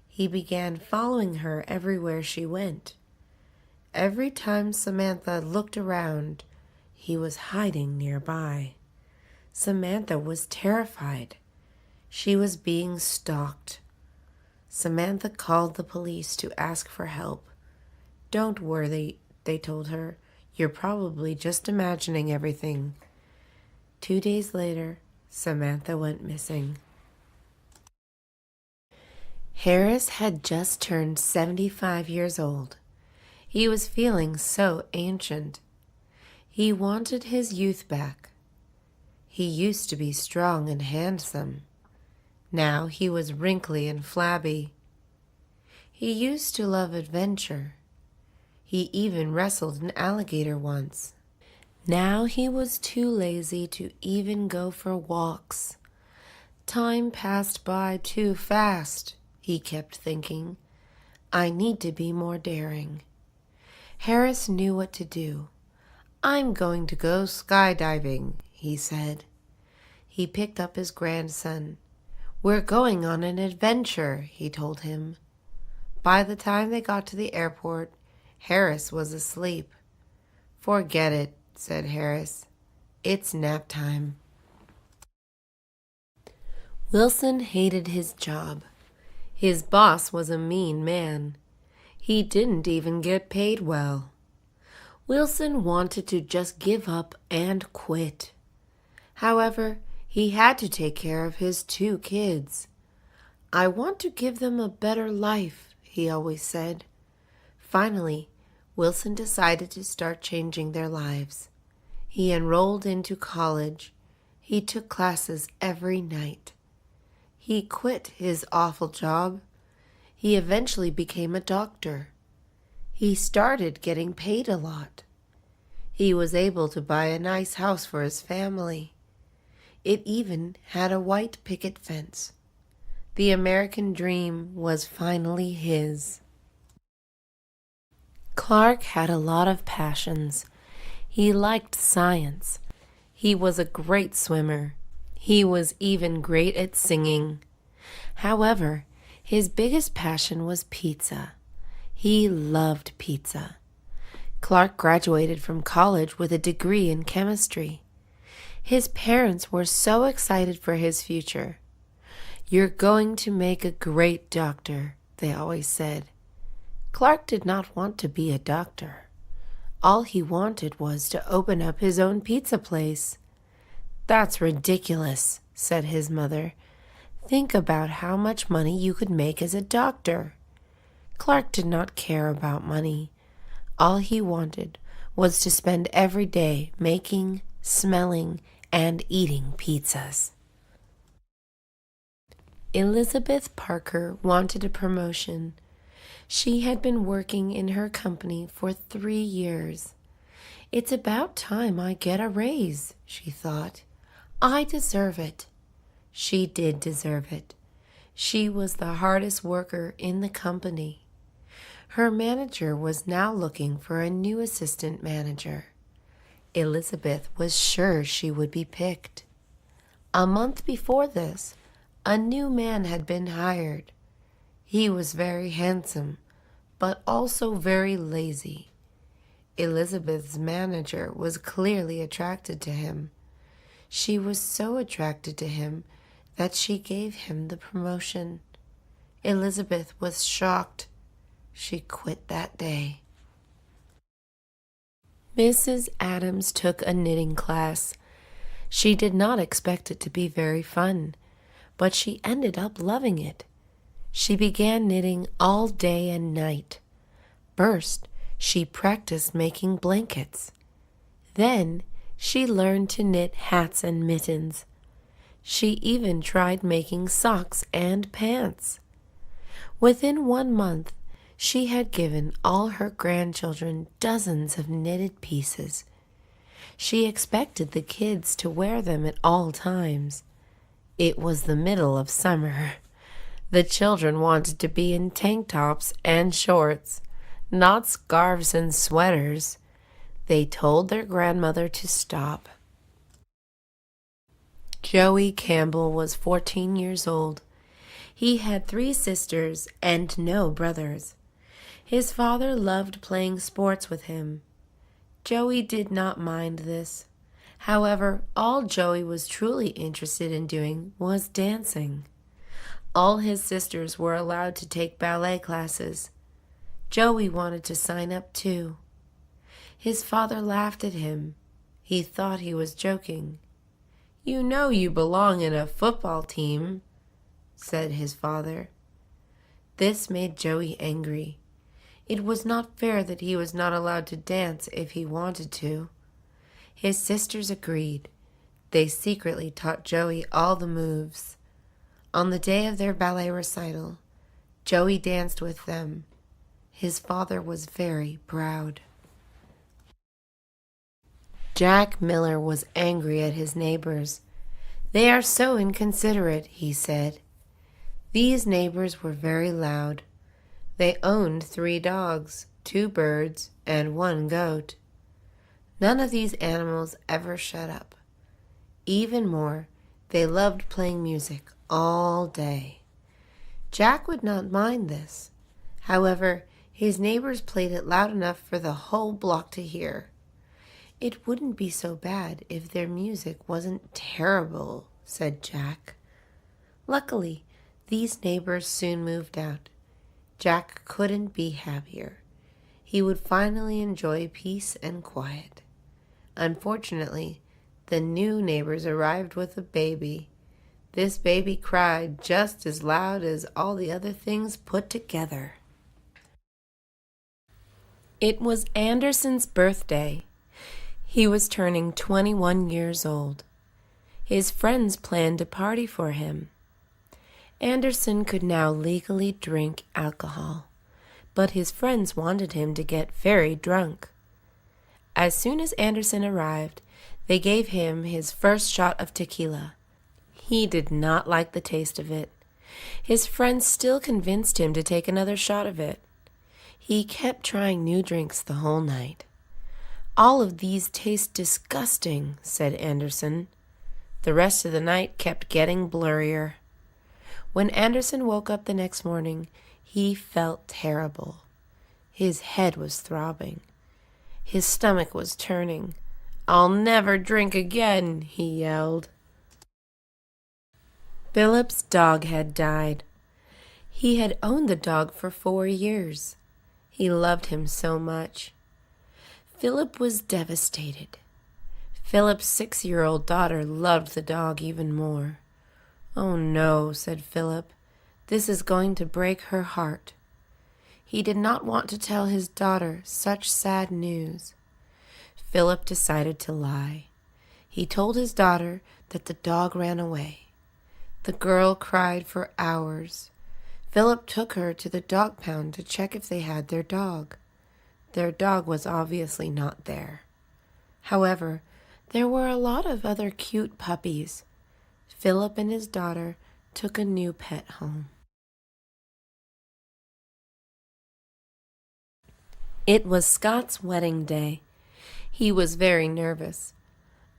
He began following her everywhere she went. Every time Samantha looked around, he was hiding nearby. Samantha was terrified. She was being stalked. Samantha called the police to ask for help. "Don't worry," they told her. "You're probably just imagining everything." 2 days later, Samantha went missing. Harris had just turned 75 years old. He was feeling so ancient. He wanted his youth back. He used to be strong and handsome. Now he was wrinkly and flabby. He used to love adventure. He even wrestled an alligator once. Now he was too lazy to even go for walks. Time passed by too fast, he kept thinking. I need to be more daring. Harris knew what to do. I'm going to go skydiving, he said. He picked up his grandson. We're going on an adventure, he told him. By the time they got to the airport, Harris was asleep. Forget it, said Harris. It's nap time. Wilson hated his job. His boss was a mean man. He didn't even get paid well. Wilson wanted to just give up and quit. However, he had to take care of his 2 kids. I want to give them a better life, he always said. Finally, Wilson decided to start changing their lives. He enrolled into college. He took classes every night. He quit his awful job. He eventually became a doctor. He started getting paid a lot. He was able to buy a nice house for his family. It even had a white picket fence. The American dream was finally his. Clark had a lot of passions. He liked science. He was a great swimmer. He was even great at singing. However, his biggest passion was pizza. He loved pizza. Clark graduated from college with a degree in chemistry. His parents were so excited for his future. You're going to make a great doctor, they always said. Clark did not want to be a doctor. All he wanted was to open up his own pizza place. That's ridiculous, said his mother. Think about how much money you could make as a doctor. Clark did not care about money. All he wanted was to spend every day making, smelling, and eating pizzas. Elizabeth Parker wanted a promotion. She had been working in her company for 3 years. It's about time I get a raise, she thought. I deserve it. She did deserve it. She was the hardest worker in the company. Her manager was now looking for a new assistant manager. Elizabeth was sure she would be picked. A month before this, a new man had been hired. He was very handsome, but also very lazy. Elizabeth's manager was clearly attracted to him. She was so attracted to him that she gave him the promotion. Elizabeth was shocked. She quit that day. Mrs. Adams took a knitting class. She did not expect it to be very fun, but she ended up loving it. She began knitting all day and night. First, she practiced making blankets. Then, she learned to knit hats and mittens. She even tried making socks and pants. Within 1 month, she had given all her grandchildren dozens of knitted pieces. She expected the kids to wear them at all times. It was the middle of summer. The children wanted to be in tank tops and shorts, not scarves and sweaters. They told their grandmother to stop. Joey Campbell was 14 years old. He had 3 sisters and no brothers. His father loved playing sports with him. Joey did not mind this. However, all Joey was truly interested in doing was dancing. All his sisters were allowed to take ballet classes. Joey wanted to sign up too. His father laughed at him. He thought he was joking. "You know you belong in a football team," said his father. This made Joey angry. It was not fair that he was not allowed to dance if he wanted to. His sisters agreed. They secretly taught Joey all the moves. On the day of their ballet recital, Joey danced with them. His father was very proud. Jack Miller was angry at his neighbors. "They are so inconsiderate," he said. These neighbors were very loud. They owned 3 dogs, 2 birds, and 1 goat. None of these animals ever shut up. Even more, they loved playing music all day. Jack would not mind this. However, his neighbors played it loud enough for the whole block to hear. "It wouldn't be so bad if their music wasn't terrible," said Jack. Luckily, these neighbors soon moved out. Jack couldn't be happier. He would finally enjoy peace and quiet. Unfortunately, the new neighbors arrived with a baby. This baby cried just as loud as all the other things put together. It was Anderson's birthday. He was turning 21 years old. His friends planned a party for him. Anderson could now legally drink alcohol, but his friends wanted him to get very drunk. As soon as Anderson arrived, they gave him his first shot of tequila. He did not like the taste of it. His friends still convinced him to take another shot of it. He kept trying new drinks the whole night. "All of these taste disgusting," said Anderson. The rest of the night kept getting blurrier. When Anderson woke up the next morning, he felt terrible. His head was throbbing. His stomach was turning. "I'll never drink again," he yelled. Philip's dog had died. He had owned the dog for 4 years. He loved him so much. Philip was devastated. Philip's 6-year-old daughter loved the dog even more. "Oh no," said Philip. "This is going to break her heart." He did not want to tell his daughter such sad news. Philip decided to lie. He told his daughter that the dog ran away. The girl cried for hours. Philip took her to the dog pound to check if they had their dog. Their dog was obviously not there. However, there were a lot of other cute puppies. Philip and his daughter took a new pet home. It was Scott's wedding day. He was very nervous.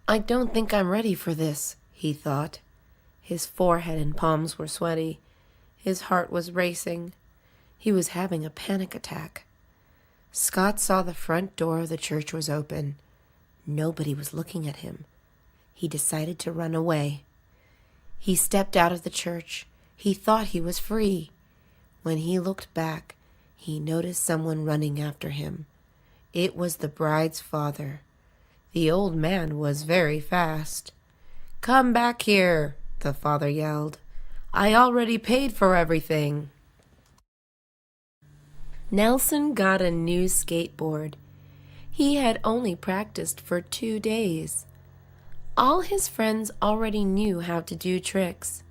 "I don't think I'm ready for this," he thought. His forehead and palms were sweaty. His heart was racing. He was having a panic attack. Scott saw the front door of the church was open. Nobody was looking at him. He decided to run away. He stepped out of the church. He thought he was free. When he looked back, he noticed someone running after him. It was the bride's father. The old man was very fast. "Come back here," the father yelled. "I already paid for everything." Nelson got a new skateboard. He had only practiced for 2 days. All his friends already knew how to do tricks.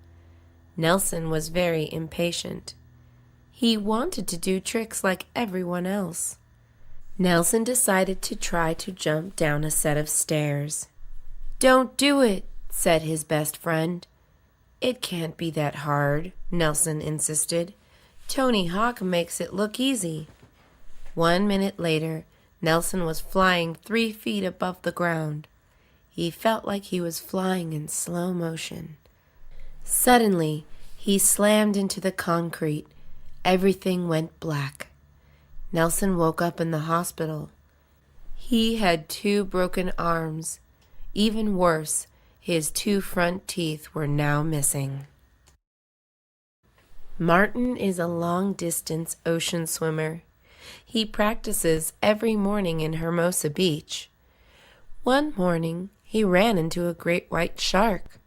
Nelson was very impatient. He wanted to do tricks like everyone else. Nelson decided to try to jump down a set of stairs. "Don't do it," said his best friend. "It can't be that hard," Nelson insisted. "Tony Hawk makes it look easy." 1 minute later, Nelson was flying 3 feet above the ground. He felt like he was flying in slow motion. Suddenly, he slammed into the concrete. Everything went black. Nelson woke up in the hospital. He had 2 broken arms. Even worse, his 2 front teeth were now missing. Martin is a long-distance ocean swimmer. He practices every morning in Hermosa Beach. One morning, he ran into a great white shark.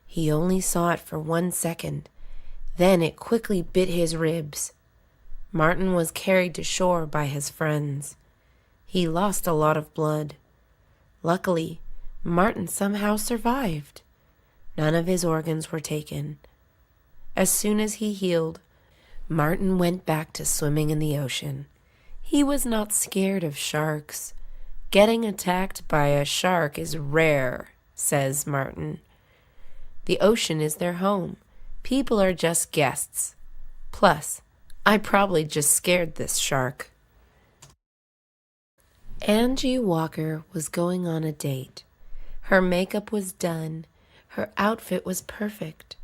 He only saw it for 1 second. Then it quickly bit his ribs. Martin was carried to shore by his friends. He lost a lot of blood. Luckily, Martin somehow survived. None of his organs were taken. As soon as he healed, Martin went back to swimming in the ocean. He was not scared of sharks. Getting attacked by a shark is rare, says Martin. The ocean is their home. People are just guests. Plus, I probably just scared this shark. Angie Walker was going on a date. Her makeup was done. Her outfit was perfect.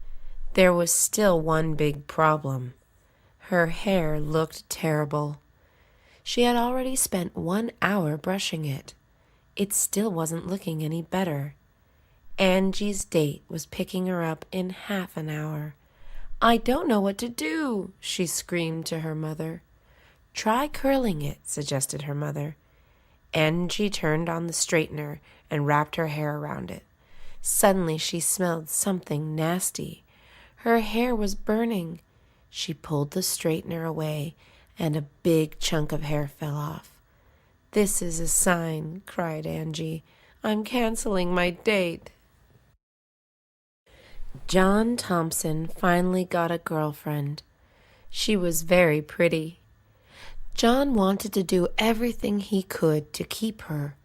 There was still one big problem. Her hair looked terrible. She had already spent 1 hour brushing it. It still wasn't looking any better. Angie's date was picking her up in half an hour. "I don't know what to do," she screamed to her mother. "Try curling it," suggested her mother. Angie turned on the straightener and wrapped her hair around it. Suddenly she smelled something nasty. Her hair was burning. She pulled the straightener away, and a big chunk of hair fell off. "This is a sign," cried Angie. "I'm canceling my date." John Thompson finally got a girlfriend. She was very pretty. John wanted to do everything he could to keep her.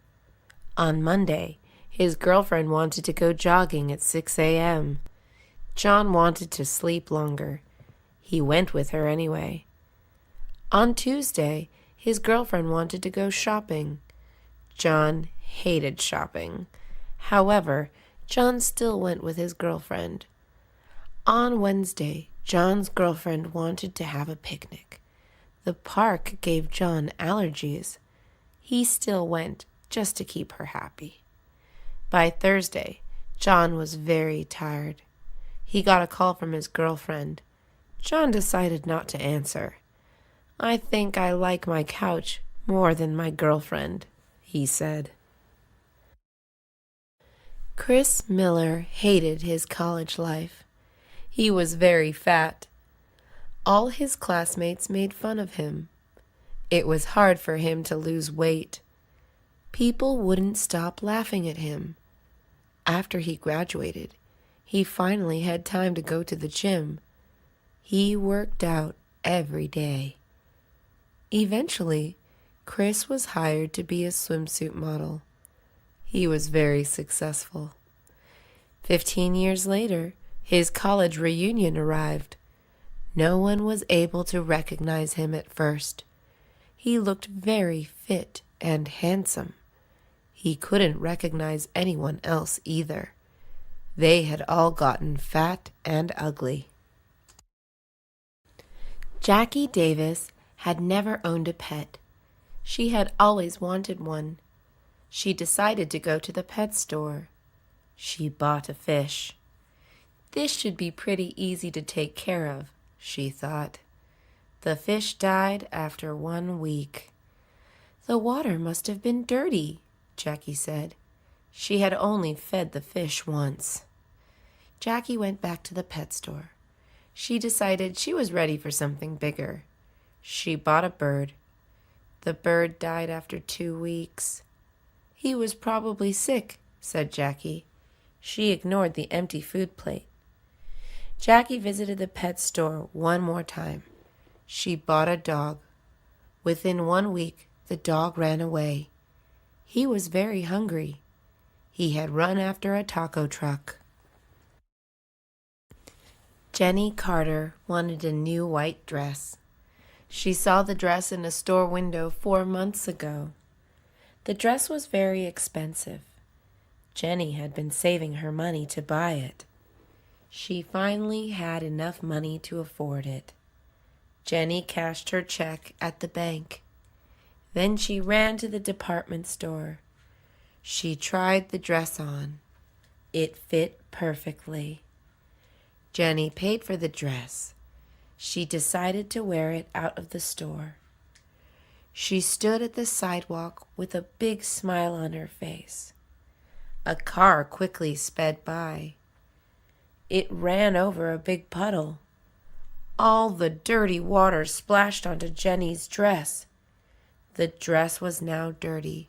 On Monday, his girlfriend wanted to go jogging at 6 a.m. John wanted to sleep longer. He went with her anyway. On Tuesday, his girlfriend wanted to go shopping. John hated shopping. However, John still went with his girlfriend. On Wednesday, John's girlfriend wanted to have a picnic. The park gave John allergies. He still went just to keep her happy. By Thursday, John was very tired. He got a call from his girlfriend. John decided not to answer. "I think I like my couch more than my girlfriend," he said. Chris Miller hated his college life. He was very fat. All his classmates made fun of him. It was hard for him to lose weight. People wouldn't stop laughing at him. After he graduated, he finally had time to go to the gym. He worked out every day. Eventually, Chris was hired to be a swimsuit model. He was very successful. 15 years later, his college reunion arrived. No one was able to recognize him at first. He looked very fit and handsome. He couldn't recognize anyone else either. They had all gotten fat and ugly. Jackie Davis had never owned a pet. She had always wanted one. She decided to go to the pet store. She bought a fish. This should be pretty easy to take care of, she thought. The fish died after 1 week. The water must have been dirty, Jackie said. She had only fed the fish once. Jackie went back to the pet store. She decided she was ready for something bigger. She bought a bird. The bird died after 2 weeks. "He was probably sick," said Jackie. She ignored the empty food plate. Jackie visited the pet store one more time. She bought a dog. Within 1 week, the dog ran away. He was very hungry. He had run after a taco truck. Jenny Carter wanted a new white dress. She saw the dress in a store window 4 months ago. The dress was very expensive. Jenny had been saving her money to buy it. She finally had enough money to afford it. Jenny cashed her check at the bank. Then she ran to the department store. She tried the dress on. It fit perfectly. Jenny paid for the dress. She decided to wear it out of the store. She stood at the sidewalk with a big smile on her face. A car quickly sped by. It ran over a big puddle. All the dirty water splashed onto Jenny's dress. The dress was now dirty.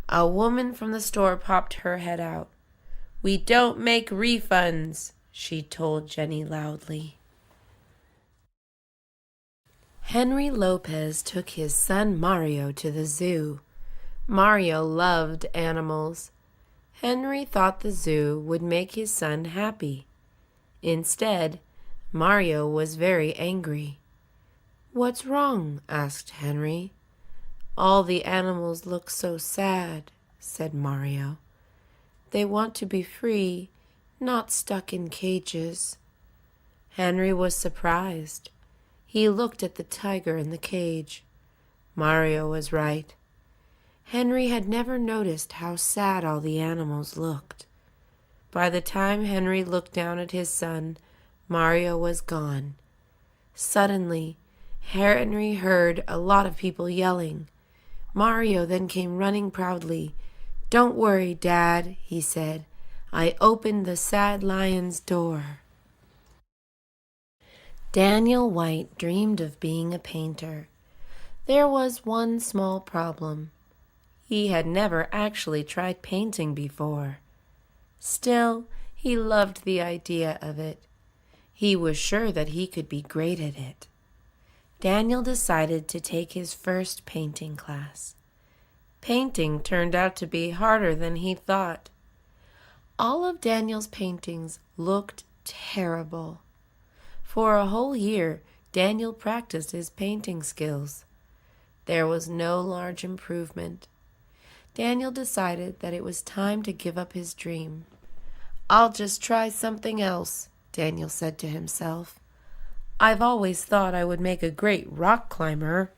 A woman from the store popped her head out. "We don't make refunds," she told Jenny loudly. Henry Lopez took his son Mario to the zoo. Mario loved animals. Henry thought the zoo would make his son happy. Instead, Mario was very angry. "What's wrong?" asked Henry. "All the animals look so sad," said Mario. "They want to be free, not stuck in cages." Henry was surprised. He looked at the tiger in the cage. Mario was right. Henry had never noticed how sad all the animals looked. By the time Henry looked down at his son, Mario was gone. Suddenly, Henry heard a lot of people yelling. Mario then came running proudly. "Don't worry, Dad," he said. "I opened the sad lion's door." Daniel White dreamed of being a painter. There was one small problem. He had never actually tried painting before. Still, he loved the idea of it. He was sure that he could be great at it. Daniel decided to take his first painting class. Painting turned out to be harder than he thought. All of Daniel's paintings looked terrible. For a whole year, Daniel practiced his painting skills. There was no large improvement. Daniel decided that it was time to give up his dream. "I'll just try something else," Daniel said to himself. "I've always thought I would make a great rock climber."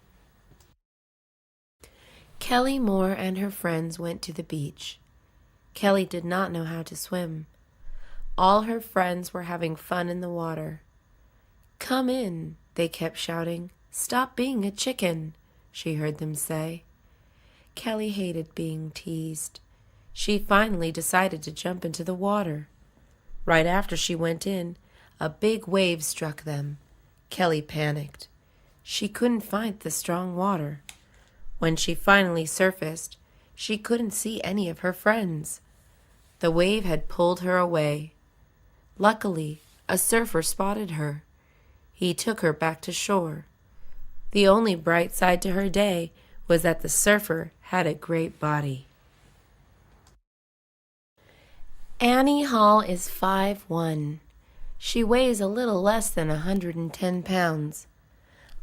Kelly Moore and her friends went to the beach. Kelly did not know how to swim. All her friends were having fun in the water. "Come in," they kept shouting. "Stop being a chicken," she heard them say. Kelly hated being teased. She finally decided to jump into the water. Right after she went in, a big wave struck them. Kelly panicked. She couldn't find the strong water. When she finally surfaced, she couldn't see any of her friends. The wave had pulled her away. Luckily, a surfer spotted her. He took her back to shore. The only bright side to her day was that the surfer had a great body. Annie Hall is 5'1". She weighs a little less than 110 pounds.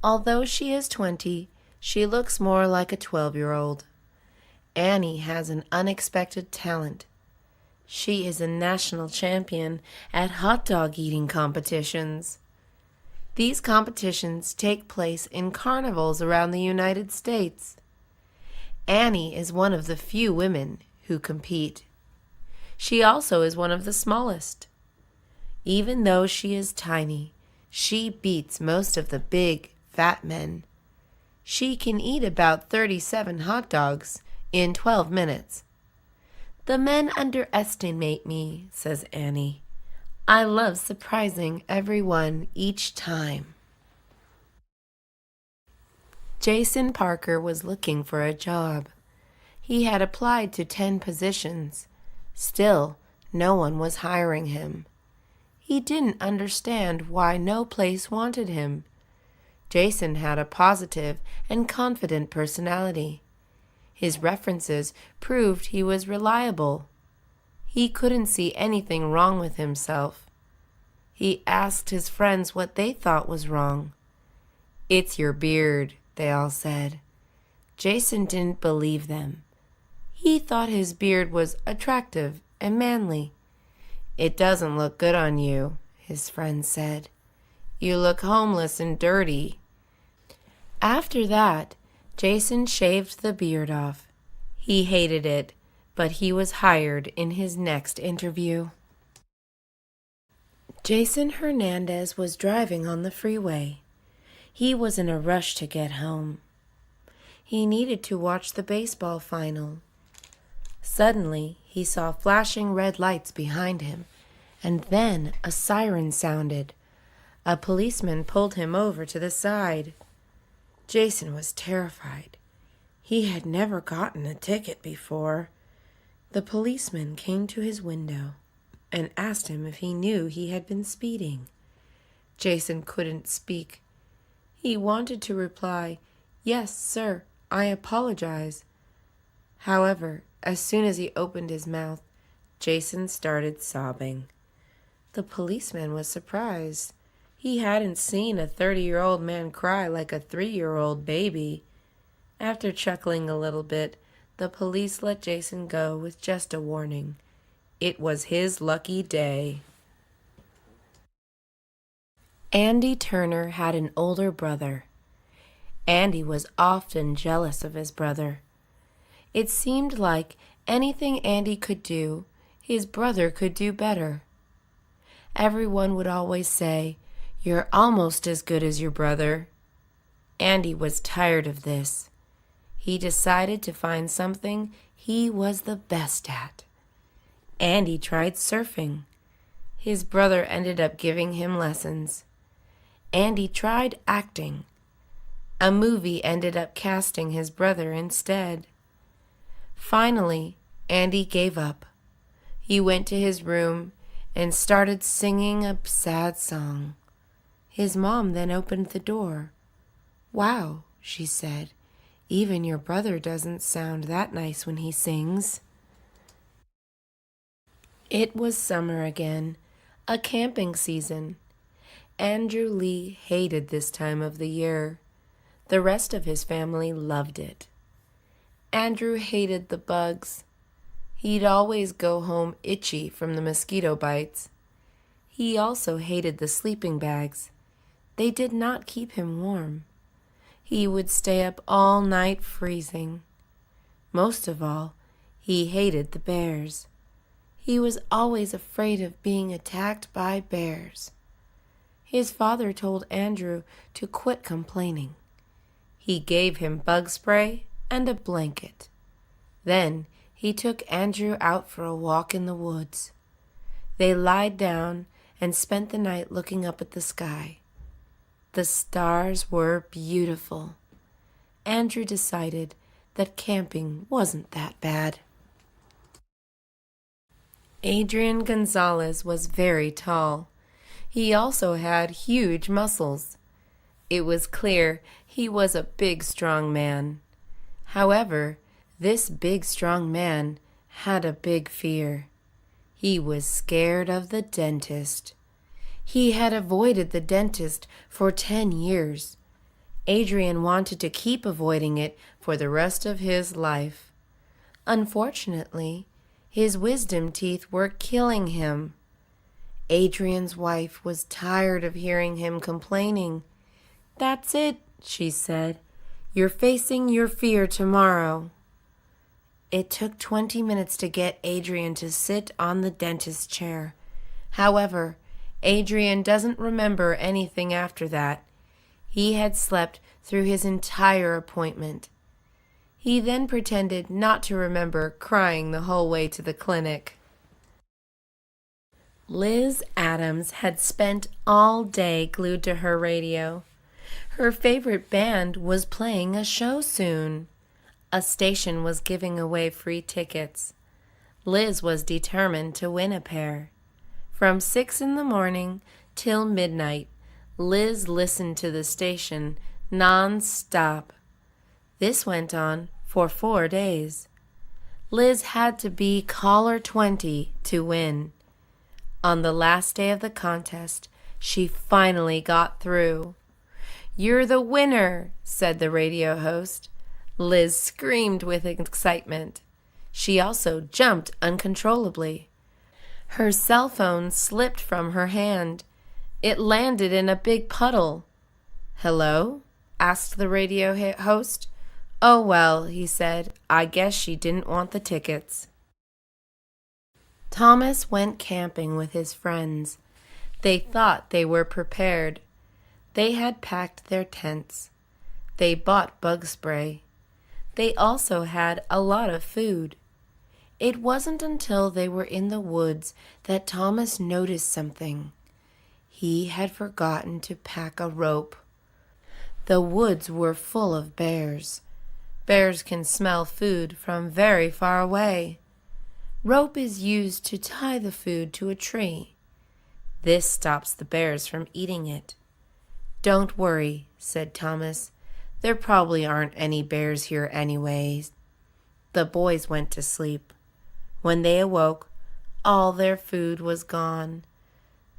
Although she is 20, she looks more like a 12-year-old. Annie has an unexpected talent. She is a national champion at hot dog eating competitions. These competitions take place in carnivals around the United States. Annie is one of the few women who compete. She also is one of the smallest. Even though she is tiny, she beats most of the big, fat men. She can eat about 37 hot dogs in 12 minutes. "The men underestimate me," says Annie. "I love surprising everyone each time." Jason Parker was looking for a job. He had applied to 10 positions. Still, no one was hiring him. He didn't understand why no place wanted him. Jason had a positive and confident personality. His references proved he was reliable. He couldn't see anything wrong with himself. He asked his friends what they thought was wrong. "It's your beard," they all said. Jason didn't believe them. He thought his beard was attractive and manly. "It doesn't look good on you," his friends said. "You look homeless and dirty." After that, Jason shaved the beard off. He hated it, but he was hired in his next interview. Jason Hernandez was driving on the freeway. He was in a rush to get home. He needed to watch the baseball final. Suddenly, he saw flashing red lights behind him, and then a siren sounded. A policeman pulled him over to the side. Jason was terrified. He had never gotten a ticket before. The policeman came to his window and asked him if he knew he had been speeding. Jason couldn't speak. He wanted to reply, "Yes, sir, I apologize." However, as soon as he opened his mouth, Jason started sobbing. The policeman was surprised. He hadn't seen a 30-year-old man cry like a 3-year-old baby. After chuckling a little bit, the police let Jason go with just a warning. It was his lucky day. Andy Turner had an older brother. Andy was often jealous of his brother. It seemed like anything Andy could do, his brother could do better. Everyone would always say, "You're almost as good as your brother." Andy was tired of this. He decided to find something he was the best at. Andy tried surfing. His brother ended up giving him lessons. Andy tried acting. A movie ended up casting his brother instead. Finally, Andy gave up. He went to his room and started singing a sad song. His mom then opened the door. "Wow," she said, "even your brother doesn't sound that nice when he sings." It was summer again, a camping season. Andrew Lee hated this time of the year. The rest of his family loved it. Andrew hated the bugs. He'd always go home itchy from the mosquito bites. He also hated the sleeping bags. They did not keep him warm. He would stay up all night freezing. Most of all, he hated the bears. He was always afraid of being attacked by bears. His father told Andrew to quit complaining. He gave him bug spray and a blanket. Then he took Andrew out for a walk in the woods. They lied down and spent the night looking up at the sky. The stars were beautiful. Andrew decided that camping wasn't that bad. Adrian Gonzalez was very tall. He also had huge muscles. It was clear he was a big, strong man. However, this big, strong man had a big fear. He was scared of the dentist. He had avoided the dentist for 10 years. Adrian wanted to keep avoiding it for the rest of his life. Unfortunately, his wisdom teeth were killing him. Adrian's wife was tired of hearing him complaining. "That's it," she said. "You're facing your fear tomorrow." It took 20 minutes to get Adrian to sit on the dentist's chair. However, Adrian doesn't remember anything after that. He had slept through his entire appointment. He then pretended not to remember crying the whole way to the clinic. Liz Adams had spent all day glued to her radio. Her favorite band was playing a show soon. A station was giving away free tickets. Liz was determined to win a pair. From 6 in the morning till midnight, Liz listened to the station non-stop. This went on for 4 days. Liz had to be caller 20 to win. On the last day of the contest, she finally got through. "You're the winner," said the radio host. Liz screamed with excitement. She also jumped uncontrollably. Her cell phone slipped from her hand. It landed in a big puddle. "Hello?" asked the radio host. "Oh, well," he said, "I guess she didn't want the tickets." Thomas went camping with his friends. They thought they were prepared. They had packed their tents. They bought bug spray. They also had a lot of food. It wasn't until they were in the woods that Thomas noticed something. He had forgotten to pack a rope. The woods were full of bears. Bears can smell food from very far away. Rope is used to tie the food to a tree. This stops the bears from eating it. "Don't worry," said Thomas. "There probably aren't any bears here anyways." The boys went to sleep. When they awoke, all their food was gone.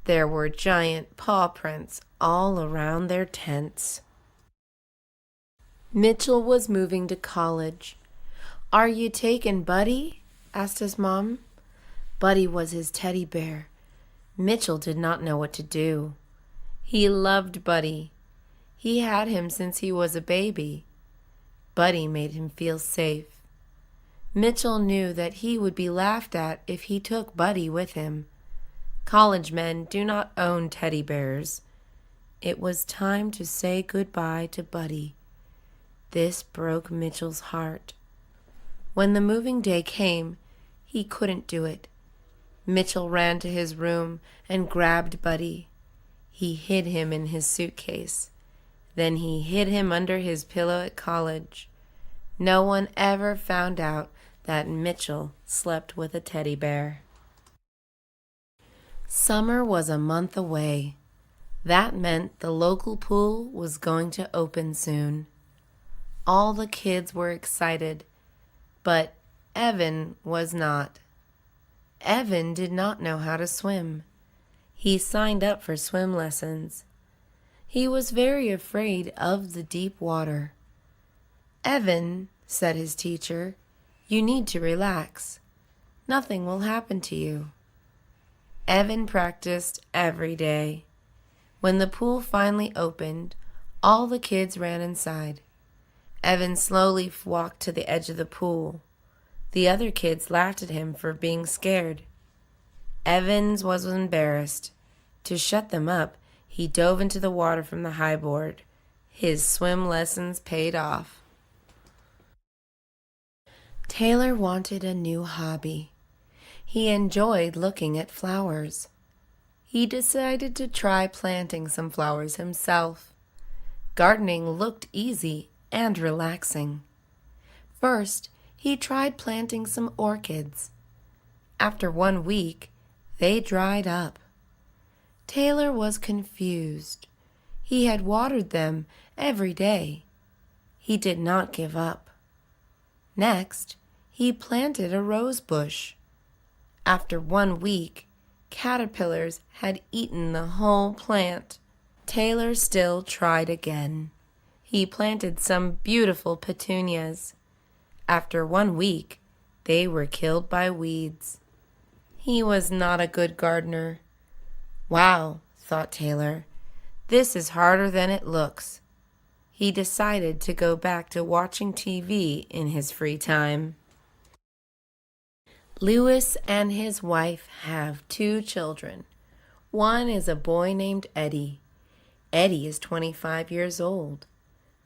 There were giant paw prints all around their tents. Mitchell was moving to college. "Are you taking Buddy?" asked his mom. Buddy was his teddy bear. Mitchell did not know what to do. He loved Buddy. He had him since he was a baby. Buddy made him feel safe. Mitchell knew that he would be laughed at if he took Buddy with him. College men do not own teddy bears. It was time to say goodbye to Buddy. This broke Mitchell's heart. When the moving day came, he couldn't do it. Mitchell ran to his room and grabbed Buddy. He hid him in his suitcase. Then he hid him under his pillow at college. No one ever found out that Mitchell slept with a teddy bear. Summer was a month away. That meant the local pool was going to open soon. All the kids were excited, but Evan was not. Evan did not know how to swim. He signed up for swim lessons. He was very afraid of the deep water. "Evan," said his teacher, "you need to relax. Nothing will happen to you." Evan practiced every day. When the pool finally opened, all the kids ran inside. Evan slowly walked to the edge of the pool. The other kids laughed at him for being scared. Evans was embarrassed. To shut them up, he dove into the water from the high board. His swim lessons paid off. Taylor wanted a new hobby. He enjoyed looking at flowers. He decided to try planting some flowers himself. Gardening looked easy and relaxing. First, he tried planting some orchids. After 1 week, they dried up. Taylor was confused. He had watered them every day. He did not give up. Next, he planted a rose bush. After 1 week, caterpillars had eaten the whole plant. Taylor still tried again. He planted some beautiful petunias. After 1 week, they were killed by weeds. He was not a good gardener. "Wow," thought Taylor, "this is harder than it looks." He decided to go back to watching TV in his free time. Lewis and his wife have 2 children. One is a boy named Eddie. Eddie is 25 years old,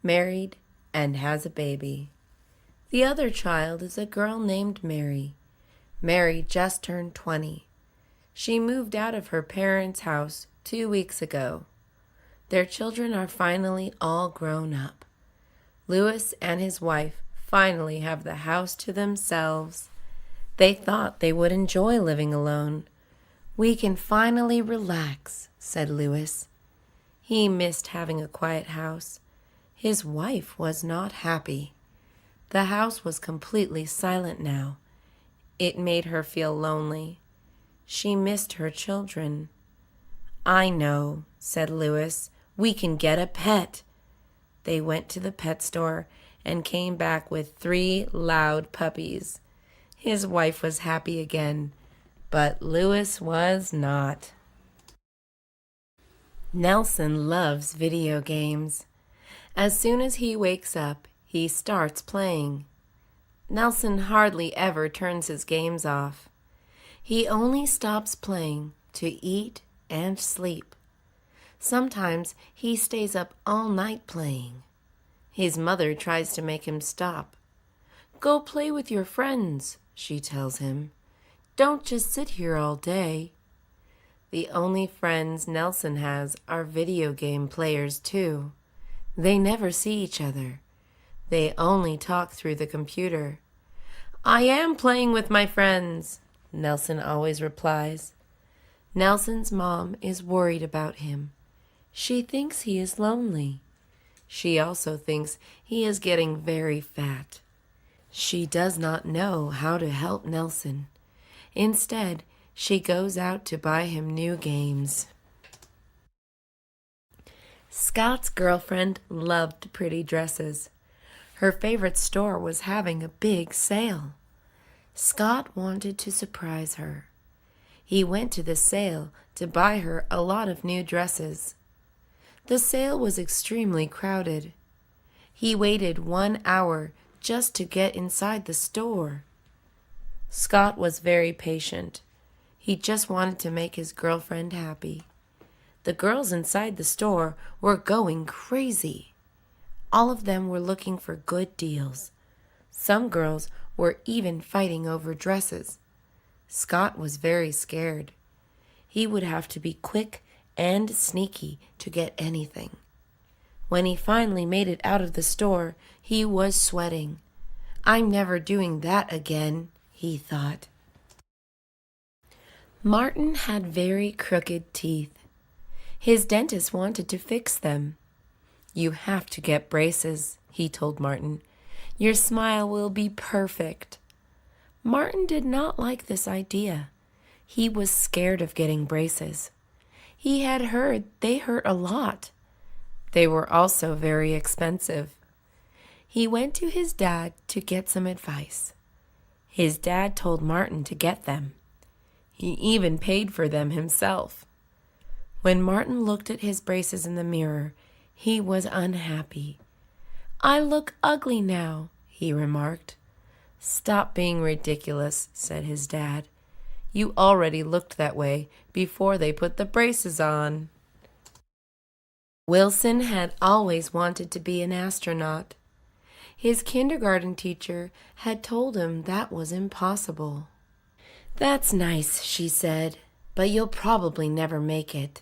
married, and has a baby. The other child is a girl named Mary. Mary just turned 20. She moved out of her parents' house 2 weeks ago. Their children are finally all grown up. Lewis and his wife finally have the house to themselves. They thought they would enjoy living alone. "We can finally relax," said Lewis. He missed having a quiet house. His wife was not happy. The house was completely silent now. It made her feel lonely. She missed her children. "I know," said Lewis. "We can get a pet." They went to the pet store and came back with 3 loud puppies. His wife was happy again, but Lewis was not. Nelson loves video games. As soon as he wakes up, he starts playing. Nelson hardly ever turns his games off. He only stops playing to eat and sleep. Sometimes he stays up all night playing. His mother tries to make him stop. "Go play with your friends," she tells him. "Don't just sit here all day." The only friends Nelson has are video game players too. They never see each other. They only talk through the computer. "I am playing with my friends," Nelson always replies. Nelson's mom is worried about him. She thinks he is lonely. She also thinks he is getting very fat. She does not know how to help Nelson. Instead, she goes out to buy him new games. Scott's girlfriend loved pretty dresses. Her favorite store was having a big sale. Scott wanted to surprise her. He went to the sale to buy her a lot of new dresses. The sale was extremely crowded. He waited 1 hour just to get inside the store. Scott was very patient. He just wanted to make his girlfriend happy. The girls inside the store were going crazy. All of them were looking for good deals. Some girls were even fighting over dresses. Scott was very scared. He would have to be quick and sneaky to get anything. When he finally made it out of the store, he was sweating. "I'm never doing that again," he thought. Martin had very crooked teeth. His dentist wanted to fix them. "You have to get braces," he told Martin. "Your smile will be perfect." Martin did not like this idea. He was scared of getting braces. He had heard they hurt a lot. They were also very expensive. He went to his dad to get some advice. His dad told Martin to get them. He even paid for them himself. When Martin looked at his braces in the mirror, he was unhappy. "I look ugly now," he remarked. "Stop being ridiculous," said his dad. "You already looked that way before they put the braces on." Wilson had always wanted to be an astronaut. His kindergarten teacher had told him that was impossible. "That's nice," she said, "but you'll probably never make it."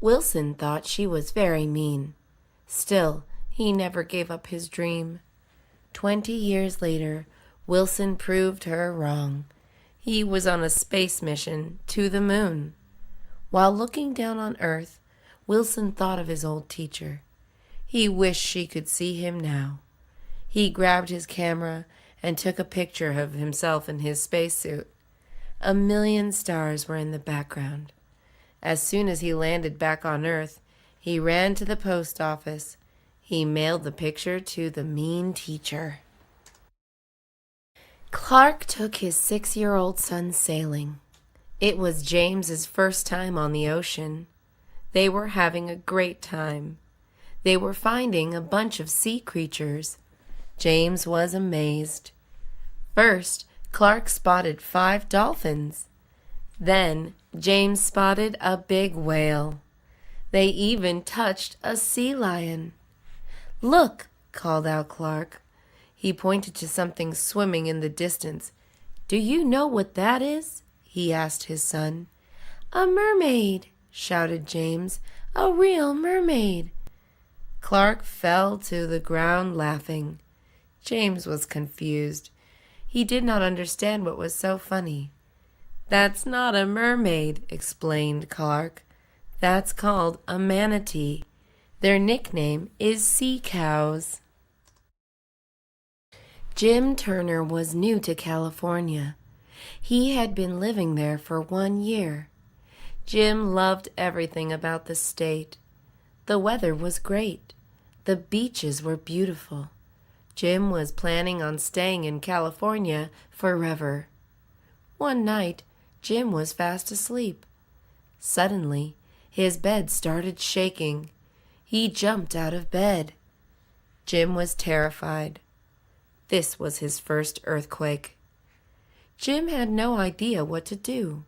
Wilson thought she was very mean. Still, he never gave up his dream. 20 years later, Wilson proved her wrong. He was on a space mission to the moon. While looking down on Earth, Wilson thought of his old teacher. He wished she could see him now. He grabbed his camera and took a picture of himself in his spacesuit. 1,000,000 stars were in the background. As soon as he landed back on Earth, he ran to the post office. He mailed the picture to the mean teacher. Clark took his 6-year-old son sailing. It was James's first time on the ocean. They were having a great time. They were finding a bunch of sea creatures. James was amazed. First, Clark spotted 5 dolphins. Then, James spotted a big whale. They even touched a sea lion. "Look!" called out Clark. He pointed to something swimming in the distance. "Do you know what that is?" he asked his son. "A mermaid!" shouted James. "A real mermaid!" Clark fell to the ground laughing. James was confused. He did not understand what was so funny. "That's not a mermaid," explained Clark. "That's called a manatee. Their nickname is sea cows." Jim Turner was new to California. He had been living there for 1 year. Jim loved everything about the state. The weather was great. The beaches were beautiful. Jim was planning on staying in California forever. One night, Jim was fast asleep. Suddenly, his bed started shaking. He jumped out of bed. Jim was terrified. This was his first earthquake. Jim had no idea what to do.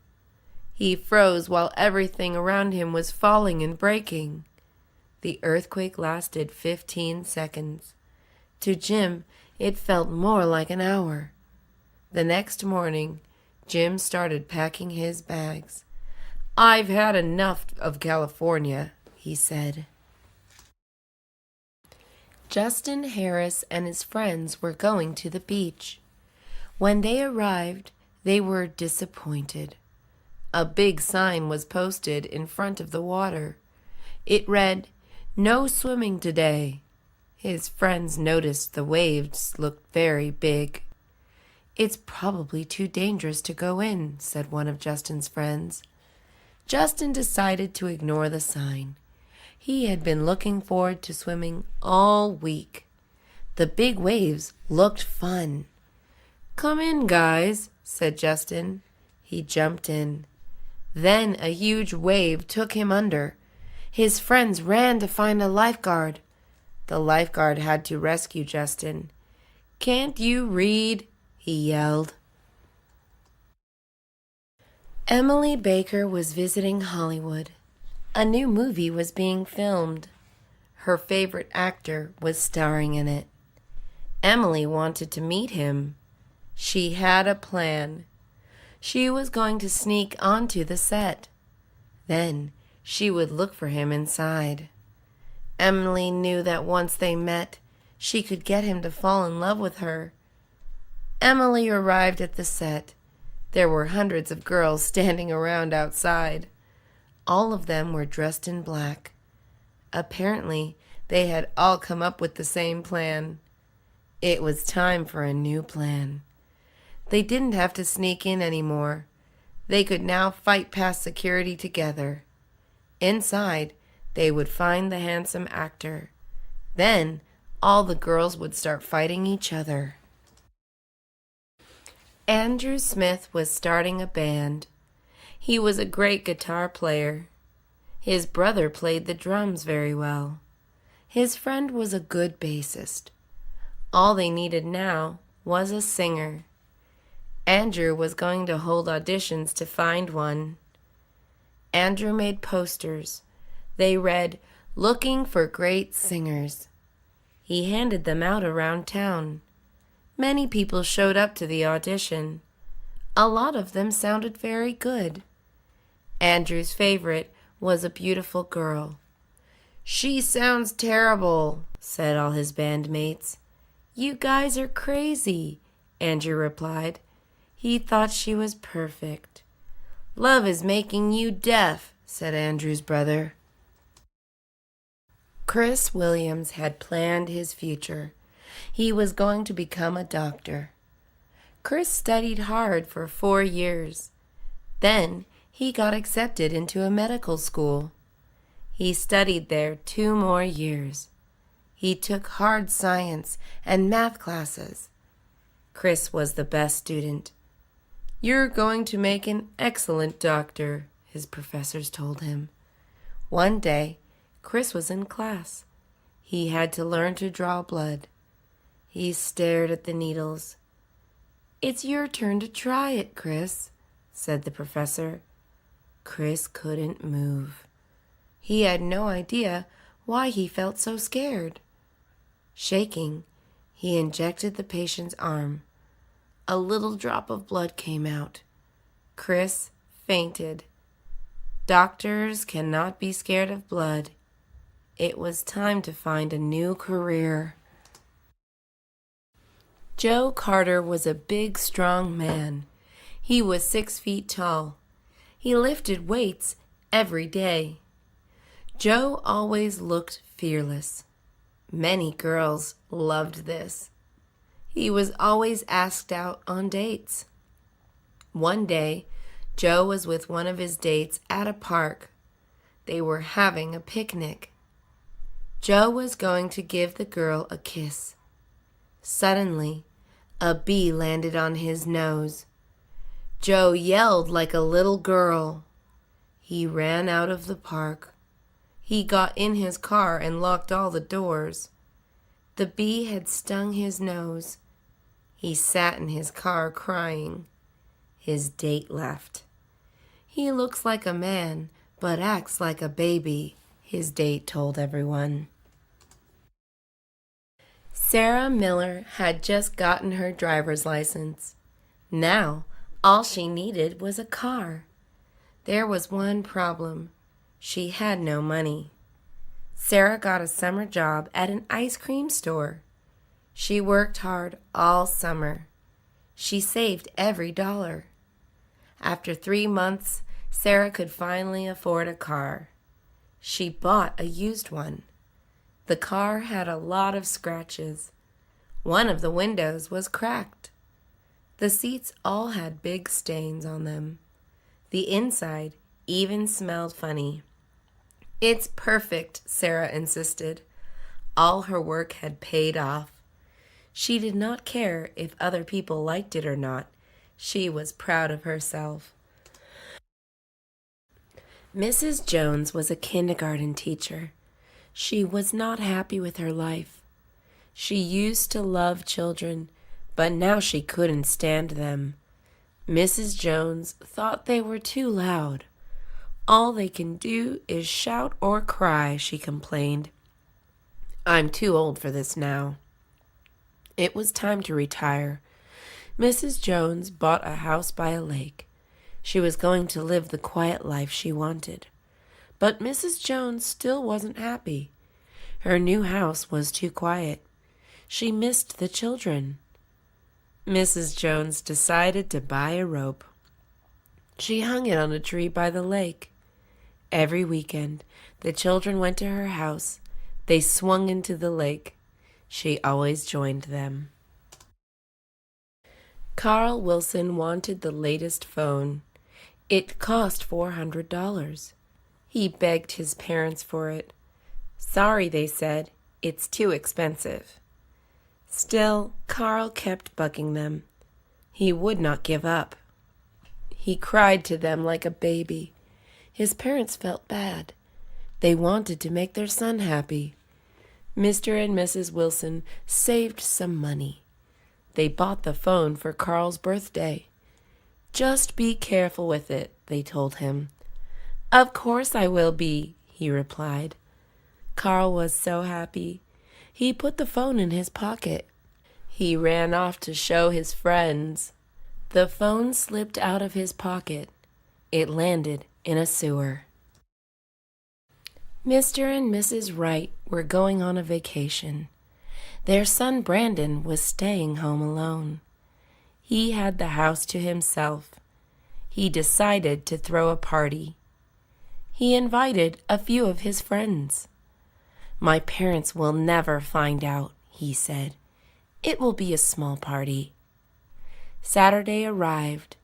He froze while everything around him was falling and breaking. The earthquake lasted 15 seconds. To Jim, it felt more like an hour. The next morning, Jim started packing his bags. "I've had enough of California," he said. Justin Harris and his friends were going to the beach. When they arrived, they were disappointed. A big sign was posted in front of the water. It read, "No swimming today." His friends noticed the waves looked very big. "It's probably too dangerous to go in," said one of Justin's friends. Justin decided to ignore the sign. He had been looking forward to swimming all week. The big waves looked fun. "Come in, guys," said Justin. He jumped in. Then a huge wave took him under. His friends ran to find a lifeguard. The lifeguard had to rescue Justin. "Can't you read?" he yelled. Emily Baker was visiting Hollywood. A new movie was being filmed. Her favorite actor was starring in it. Emily wanted to meet him. She had a plan. She was going to sneak onto the set. Then she would look for him inside. Emily knew that once they met, she could get him to fall in love with her. Emily arrived at the set. There were hundreds of girls standing around outside. All of them were dressed in black. Apparently, they had all come up with the same plan. It was time for a new plan. They didn't have to sneak in anymore. They could now fight past security together. Inside, they would find the handsome actor. Then, all the girls would start fighting each other. Andrew Smith was starting a band. He was a great guitar player. His brother played the drums very well. His friend was a good bassist. All they needed now was a singer. Andrew was going to hold auditions to find one. Andrew made posters. They read, "Looking for great singers." He handed them out around town. Many people showed up to the audition. A lot of them sounded very good. Andrew's favorite was a beautiful girl. "She sounds terrible," said all his bandmates. "You guys are crazy," Andrew replied. He thought she was perfect. "Love is making you deaf," said Andrew's brother. Chris Williams had planned his future. He was going to become a doctor. Chris studied hard for 4 years. Then he got accepted into a medical school. He studied there 2 more years. He took hard science and math classes. Chris was the best student. "You're going to make an excellent doctor," his professors told him. One day, Chris was in class. He had to learn to draw blood. He stared at the needles. "It's your turn to try it, Chris," said the professor. Chris couldn't move. He had no idea why he felt so scared. Shaking, he injected the patient's arm. A little drop of blood came out. Chris fainted. Doctors cannot be scared of blood. It was time to find a new career. Joe Carter was a big, strong man. He was 6 feet tall. He lifted weights every day. Joe always looked fearless. Many girls loved this. He was always asked out on dates. One day, Joe was with one of his dates at a park. They were having a picnic. Joe was going to give the girl a kiss. Suddenly, a bee landed on his nose. Joe yelled like a little girl. He ran out of the park. He got in his car and locked all the doors. The bee had stung his nose. He sat in his car crying. His date left. "He looks like a man, but acts like a baby," his date told everyone. Sara Miller had just gotten her driver's license. Now, all she needed was a car. There was one problem. She had no money. Sara got a summer job at an ice cream store. She worked hard all summer. She saved every dollar. After 3 months, Sara could finally afford a car. She bought a used one. The car had a lot of scratches. One of the windows was cracked. The seats all had big stains on them. The inside even smelled funny. "It's perfect," Sara insisted. All her work had paid off. She did not care if other people liked it or not. She was proud of herself. Mrs. Jones was a kindergarten teacher. She was not happy with her life. She used to love children, but now she couldn't stand them. Mrs. Jones thought they were too loud. "All they can do is shout or cry," she complained. "I'm too old for this now." It was time to retire. Mrs. Jones bought a house by a lake. She was going to live the quiet life she wanted. But Mrs. Jones still wasn't happy. Her new house was too quiet. She missed the children. Mrs. Jones decided to buy a rope. She hung it on a tree by the lake. Every weekend, the children went to her house. They swung into the lake. She always joined them. Carl Wilson wanted the latest phone. It cost $400. He begged his parents for it. "Sorry," they said, "it's too expensive." Still, Carl kept bugging them. He would not give up. He cried to them like a baby. His parents felt bad. They wanted to make their son happy. Mr. and Mrs. Wilson saved some money. They bought the phone for Carl's birthday. "Just be careful with it," they told him. "Of course I will be," he replied. Carl was so happy. He put the phone in his pocket. He ran off to show his friends. The phone slipped out of his pocket. It landed in a sewer. Mr. and Mrs. Wright were going on a vacation. Their son Brandon was staying home alone. He had the house to himself. He decided to throw a party. He invited a few of his friends. "My parents will never find out," he said. "It will be a small party." Saturday arrived.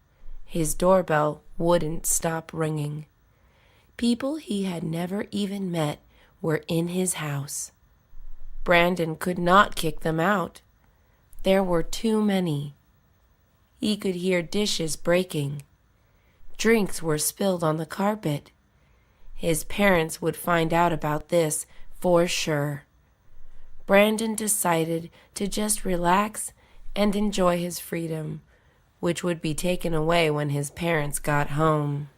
His doorbell wouldn't stop ringing. People he had never even met were in his house. Brandon could not kick them out. There were too many. He could hear dishes breaking. Drinks were spilled on the carpet. His parents would find out about this for sure. Brandon decided to just relax and enjoy his freedom, which would be taken away when his parents got home.